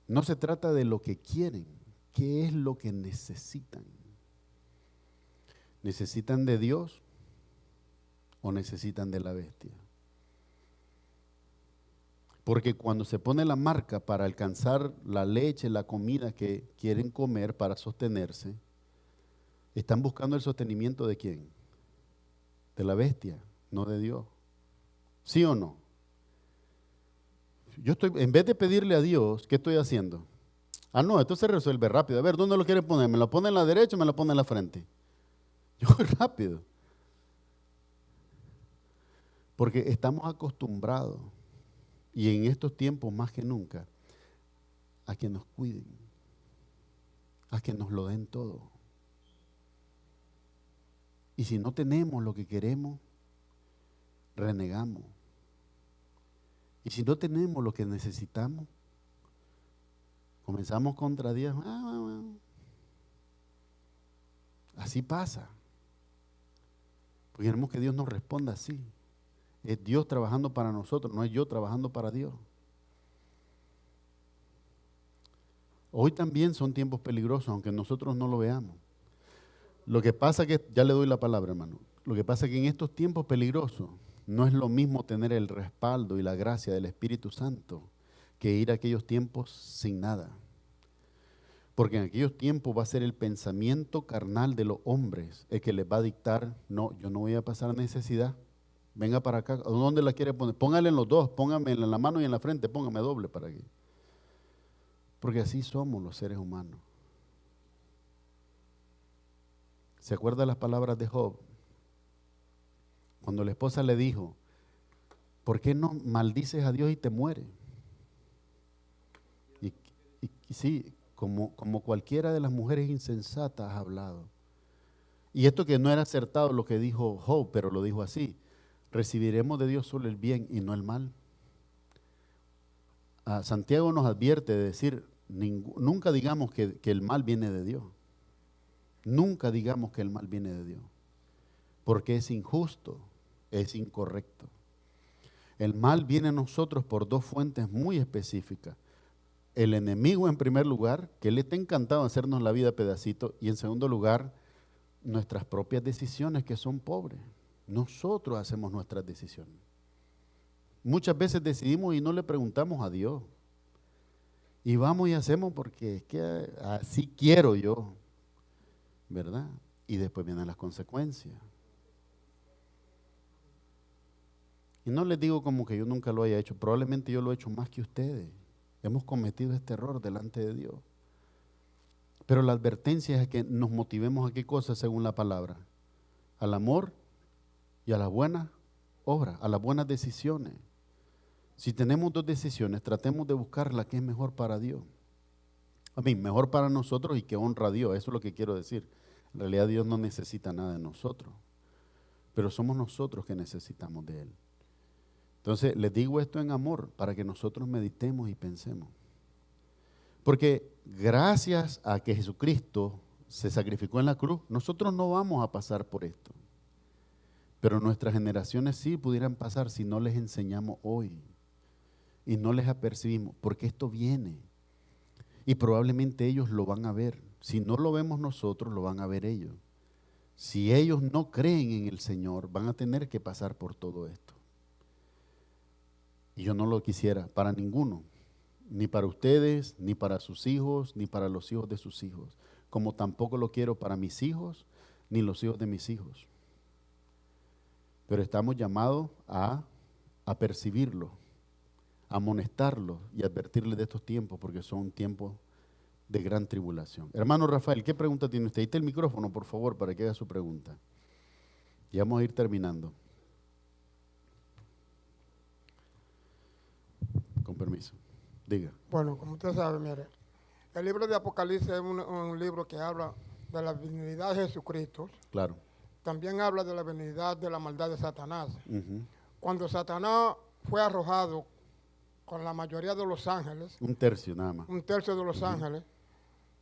No se trata de lo que quieren, ¿qué es lo que necesitan? ¿Necesitan de Dios o necesitan de la bestia? Porque cuando se pone la marca para alcanzar la leche, la comida que quieren comer para sostenerse, están buscando el sostenimiento ¿de quién? De la bestia. no de Dios. ¿Sí o no? Yo estoy, en vez de pedirle a Dios, ¿qué estoy haciendo? Ah, no, esto se resuelve rápido. A ver, ¿dónde lo quiere poner? ¿Me lo pone en la derecha o me lo pone en la frente? Yo voy rápido. Porque estamos acostumbrados, y en estos tiempos más que nunca, a que nos cuiden, a que nos lo den todo. Y si no tenemos lo que queremos, renegamos. Y si no tenemos lo que necesitamos, comenzamos contra Dios. Así pasa. Porque queremos que Dios nos responda así. Es Dios trabajando para nosotros, no es yo trabajando para Dios. Hoy también son tiempos peligrosos, aunque nosotros no lo veamos. Lo que pasa que, ya le doy la palabra, hermano, lo que pasa es que en estos tiempos peligrosos no es lo mismo tener el respaldo y la gracia del Espíritu Santo que ir a aquellos tiempos sin nada. Porque en aquellos tiempos va a ser el pensamiento carnal de los hombres el que les va a dictar, no, yo no voy a pasar necesidad, venga para acá, ¿dónde la quiere poner? Póngale en los dos, póngame en la mano y en la frente, póngame doble para aquí. Porque así somos los seres humanos. ¿Se acuerda las palabras de Job? Cuando la esposa le dijo, ¿por qué no maldices a Dios y te mueres? Y sí, como cualquiera de las mujeres insensatas ha hablado. Y esto que no era acertado lo que dijo Job, pero lo dijo así, recibiremos de Dios solo el bien y no el mal. Santiago nos advierte de decir, nunca digamos que el mal viene de Dios. Nunca digamos que el mal viene de Dios, porque es injusto, es incorrecto. El mal viene a nosotros por dos fuentes muy específicas. El enemigo en primer lugar, que le está encantado hacernos la vida pedacito, y en segundo lugar, nuestras propias decisiones que son pobres. Nosotros hacemos nuestras decisiones. Muchas veces decidimos y no le preguntamos a Dios. Y vamos y hacemos porque es que así quiero yo, ¿verdad? Y después vienen las consecuencias. Y no les digo como que yo nunca lo haya hecho, probablemente yo lo he hecho más que ustedes. Hemos cometido este error delante de Dios. Pero la advertencia es que nos motivemos a qué cosa según la palabra. Al amor y a las buenas obras, a las buenas decisiones. Si tenemos dos decisiones, tratemos de buscar la que es mejor para Dios. Mejor para nosotros y que honra a Dios, eso es lo que quiero decir. En realidad Dios no necesita nada de nosotros, pero somos nosotros que necesitamos de Él. Entonces, les digo esto en amor para que nosotros meditemos y pensemos. Porque gracias a que Jesucristo se sacrificó en la cruz, nosotros no vamos a pasar por esto. Pero nuestras generaciones sí pudieran pasar si no les enseñamos hoy y no les apercibimos, porque esto viene. Y probablemente ellos lo van a ver. Si no lo vemos nosotros, lo van a ver ellos. Si ellos no creen en el Señor, van a tener que pasar por todo esto. Y yo no lo quisiera para ninguno, ni para ustedes, ni para sus hijos, ni para los hijos de sus hijos, como tampoco lo quiero para mis hijos, ni los hijos de mis hijos. Pero estamos llamados a percibirlo, a amonestarlo y advertirle de estos tiempos, porque son tiempos de gran tribulación. Hermano Rafael, ¿qué pregunta tiene usted? Ahí está el micrófono, por favor, para que haga su pregunta. Y vamos a ir terminando. Con permiso. Diga. Bueno, como usted sabe, mire, el libro de Apocalipsis es un libro que habla de la benignidad de Jesucristo. Claro. También habla de la benignidad de la maldad de Satanás. Uh-huh. Cuando Satanás fue arrojado con la mayoría de los ángeles, un tercio nada más. Un tercio de los ángeles,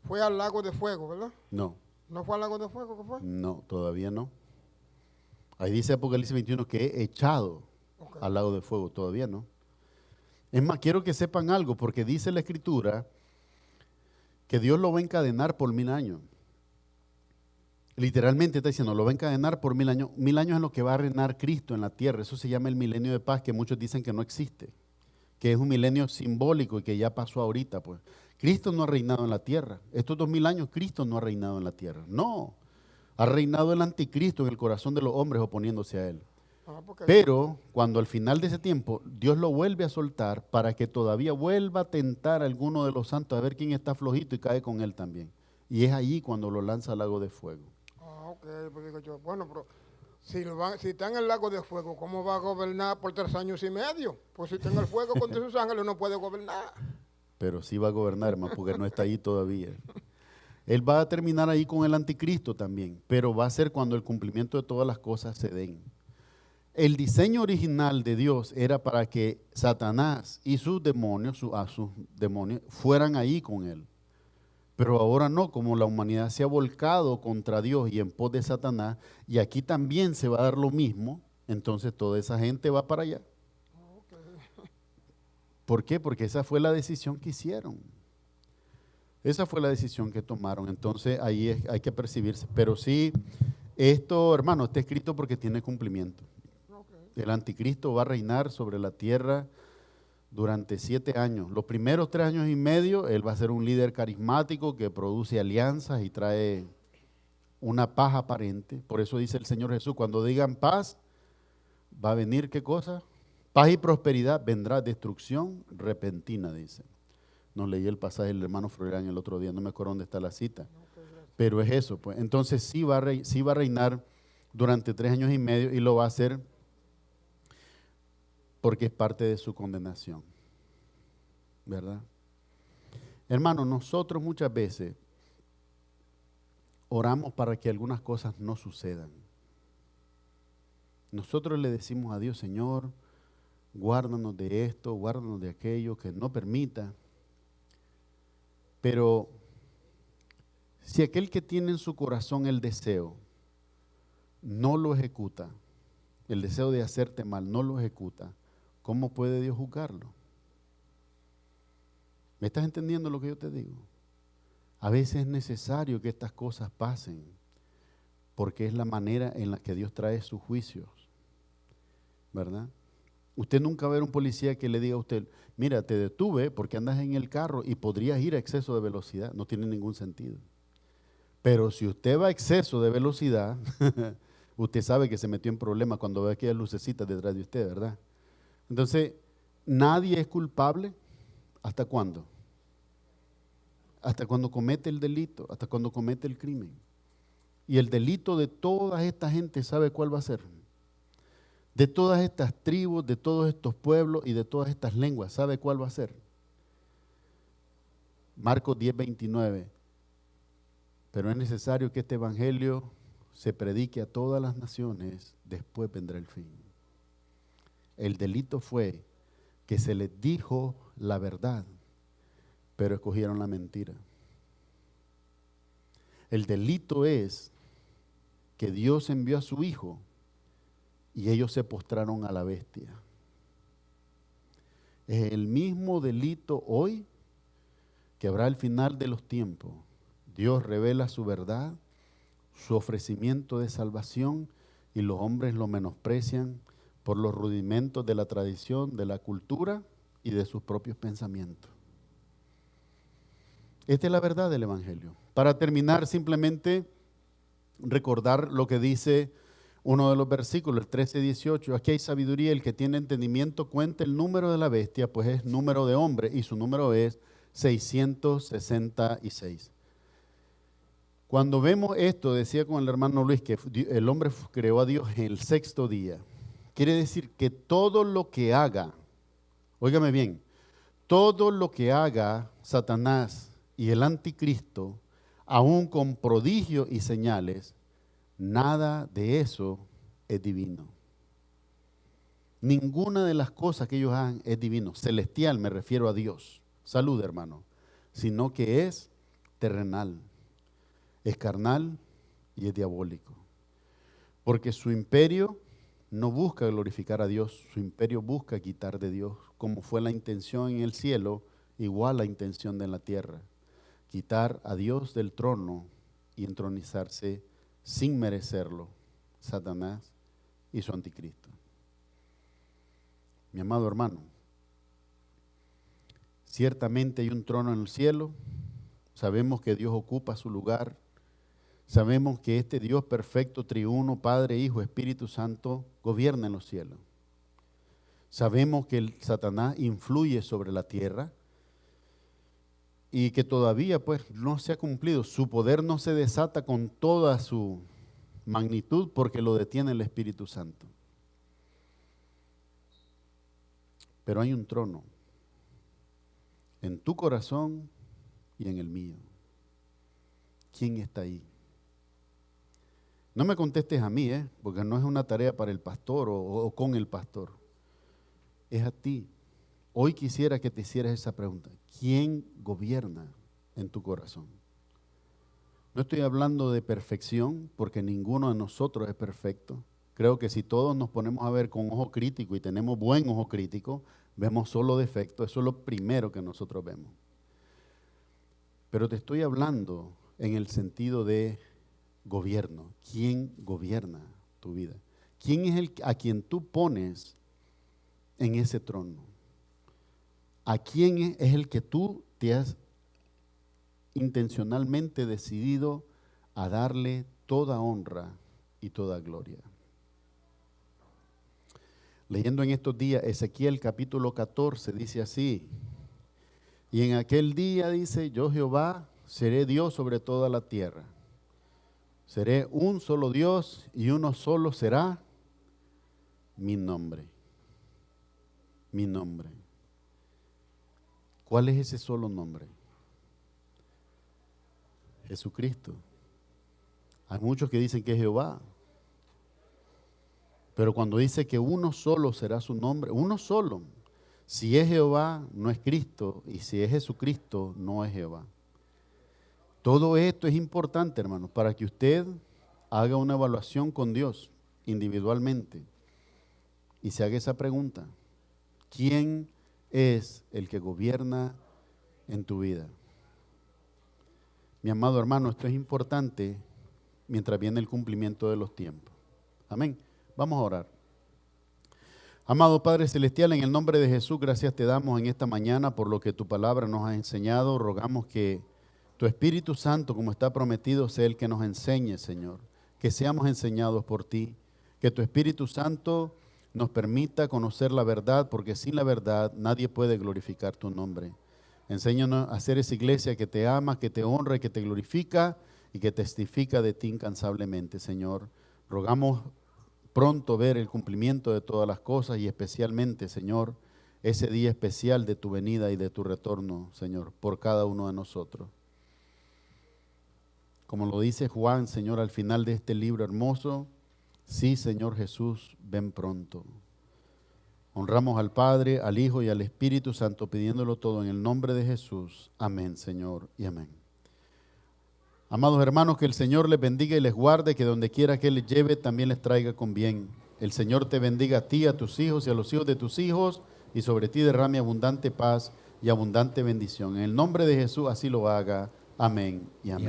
fue al lago de fuego, ¿verdad? No. ¿No fue al lago de fuego que fue? No, todavía no. Ahí dice Apocalipsis 21 que he echado al lago de fuego, todavía no. Es más, quiero que sepan algo, porque dice la Escritura que Dios lo va a encadenar por 1000 años. Literalmente está diciendo, lo va a encadenar por 1000 años. 1000 años es lo que va a reinar Cristo en la tierra. Eso se llama el milenio de paz, que muchos dicen que no existe, que es un milenio simbólico y que ya pasó ahorita. Pues Cristo no ha reinado en la tierra. Estos 2000 años Cristo no ha reinado en la tierra. No, ha reinado el anticristo en el corazón de los hombres oponiéndose a Él. Porque Pero cuando al final de ese tiempo Dios lo vuelve a soltar para que todavía vuelva a tentar a alguno de los santos a ver quién está flojito y cae con él también. Y es allí cuando lo lanza al lago de fuego. ok, pues digo yo, bueno, pero si está en el lago de fuego, ¿cómo va a gobernar por 3 años y medio? Pues si está en el fuego contra sus ángeles no puede gobernar. Pero sí va a gobernar, hermano, porque no está ahí todavía. Él va a terminar ahí con el anticristo también, pero va a ser cuando el cumplimiento de todas las cosas se den. El diseño original de Dios era para que Satanás y sus demonios fueran ahí con él. Pero ahora no, como la humanidad se ha volcado contra Dios y en pos de Satanás, y aquí también se va a dar lo mismo, entonces toda esa gente va para allá. ¿Por qué? Porque esa fue la decisión que hicieron. Esa fue la decisión que tomaron. Entonces ahí hay que percibirse. Pero sí, esto, hermano, está escrito porque tiene cumplimiento. El anticristo va a reinar sobre la tierra durante 7 años. Los primeros 3 años y medio, él va a ser un líder carismático que produce alianzas y trae una paz aparente. Por eso dice el Señor Jesús, cuando digan paz, va a venir, ¿qué cosa? Paz y prosperidad, vendrá destrucción repentina, dice. No leí el pasaje del hermano Florán el otro día, no me acuerdo dónde está la cita. Pero es eso, pues. Entonces sí va a reinar durante 3 años y medio y lo va a hacer porque es parte de su condenación, ¿verdad? Hermano, nosotros muchas veces oramos para que algunas cosas no sucedan. Nosotros le decimos a Dios, Señor, guárdanos de esto, guárdanos de aquello, que no permita. Pero si aquel que tiene en su corazón el deseo no lo ejecuta, el deseo de hacerte mal no lo ejecuta, ¿cómo puede Dios juzgarlo? ¿Me estás entendiendo lo que yo te digo? A veces es necesario que estas cosas pasen, porque es la manera en la que Dios trae sus juicios, ¿verdad? Usted nunca va a ver un policía que le diga a usted, mira, te detuve porque andas en el carro y podrías ir a exceso de velocidad. No tiene ningún sentido. Pero si usted va a exceso de velocidad, usted sabe que se metió en problemas cuando ve aquellas lucecitas detrás de usted, ¿verdad? Entonces, nadie es culpable. ¿Hasta cuándo? Hasta cuando comete el delito, hasta cuando comete el crimen. Y el delito de toda esta gente, ¿sabe cuál va a ser? De todas estas tribus, de todos estos pueblos y de todas estas lenguas, ¿sabe cuál va a ser? Marcos 10:29. Pero es necesario que este evangelio se predique a todas las naciones, después vendrá el fin. El delito fue que se les dijo la verdad, pero escogieron la mentira. El delito es que Dios envió a su Hijo y ellos se postraron a la bestia. Es el mismo delito hoy que habrá al final de los tiempos. Dios revela su verdad, su ofrecimiento de salvación, y los hombres lo menosprecian por los rudimentos de la tradición, de la cultura y de sus propios pensamientos. Esta es la verdad del Evangelio. Para terminar, simplemente recordar lo que dice uno de los versículos, el 13:18. Aquí hay sabiduría, el que tiene entendimiento cuenta el número de la bestia, pues es número de hombre, y su número es 666. Cuando vemos esto, decía con el hermano Luis, que el hombre creó a Dios en el 6º día. Quiere decir que todo lo que haga, óigame bien, todo lo que haga Satanás y el anticristo, aún con prodigios y señales, nada de eso es divino. Ninguna de las cosas que ellos hagan es divino. Celestial, me refiero a Dios. Salud, hermano. Sino que es terrenal, es carnal y es diabólico. Porque su imperio no busca glorificar a Dios, su imperio busca quitar de Dios, como fue la intención en el cielo, igual la intención de la tierra. Quitar a Dios del trono y entronizarse sin merecerlo, Satanás y su anticristo. Mi amado hermano, ciertamente hay un trono en el cielo, sabemos que Dios ocupa su lugar, Sabemos que este Dios perfecto, triuno, Padre, Hijo, Espíritu Santo, gobierna en los cielos. Sabemos que el Satanás influye sobre la tierra y que todavía pues no se ha cumplido. Su poder no se desata con toda su magnitud porque lo detiene el Espíritu Santo. Pero hay un trono en tu corazón y en el mío. ¿Quién está ahí? No me contestes a mí, porque no es una tarea para el pastor o con el pastor. Es a ti. Hoy quisiera que te hicieras esa pregunta. ¿Quién gobierna en tu corazón? No estoy hablando de perfección, porque ninguno de nosotros es perfecto. Creo que si todos nos ponemos a ver con ojo crítico y tenemos buen ojo crítico, vemos solo defectos. Eso es lo primero que nosotros vemos. Pero te estoy hablando en el sentido de gobierno. ¿Quién gobierna tu vida? ¿Quién es a quien tú pones en ese trono? ¿A quién es el que tú te has intencionalmente decidido a darle toda honra y toda gloria? Leyendo en estos días Ezequiel capítulo 14 dice así: y en aquel día dice, yo Jehová seré Dios sobre toda la tierra. Seré un solo Dios y uno solo será mi nombre. Mi nombre. ¿Cuál es ese solo nombre? Jesucristo. Hay muchos que dicen que es Jehová. Pero cuando dice que uno solo será su nombre, uno solo. Si es Jehová, no es Cristo. Y si es Jesucristo, no es Jehová. Todo esto es importante, hermanos, para que usted haga una evaluación con Dios individualmente y se haga esa pregunta: ¿quién es el que gobierna en tu vida? Mi amado hermano, esto es importante mientras viene el cumplimiento de los tiempos. Amén. Vamos a orar. Amado Padre Celestial, en el nombre de Jesús, gracias te damos en esta mañana por lo que tu palabra nos ha enseñado. Rogamos que tu Espíritu Santo, como está prometido, sea el que nos enseñe, Señor. Que seamos enseñados por ti. Que tu Espíritu Santo nos permita conocer la verdad, porque sin la verdad nadie puede glorificar tu nombre. Enséñanos a ser esa iglesia que te ama, que te honra y que te glorifica y que testifica de ti incansablemente, Señor. Rogamos pronto ver el cumplimiento de todas las cosas y especialmente, Señor, ese día especial de tu venida y de tu retorno, Señor, por cada uno de nosotros. Como lo dice Juan, Señor, al final de este libro hermoso, sí, Señor Jesús, ven pronto. Honramos al Padre, al Hijo y al Espíritu Santo, pidiéndolo todo en el nombre de Jesús. Amén, Señor, y amén. Amados hermanos, que el Señor les bendiga y les guarde, que donde quiera que les lleve, también les traiga con bien. El Señor te bendiga a ti, a tus hijos y a los hijos de tus hijos, y sobre ti derrame abundante paz y abundante bendición. En el nombre de Jesús así lo haga. Amén y amén.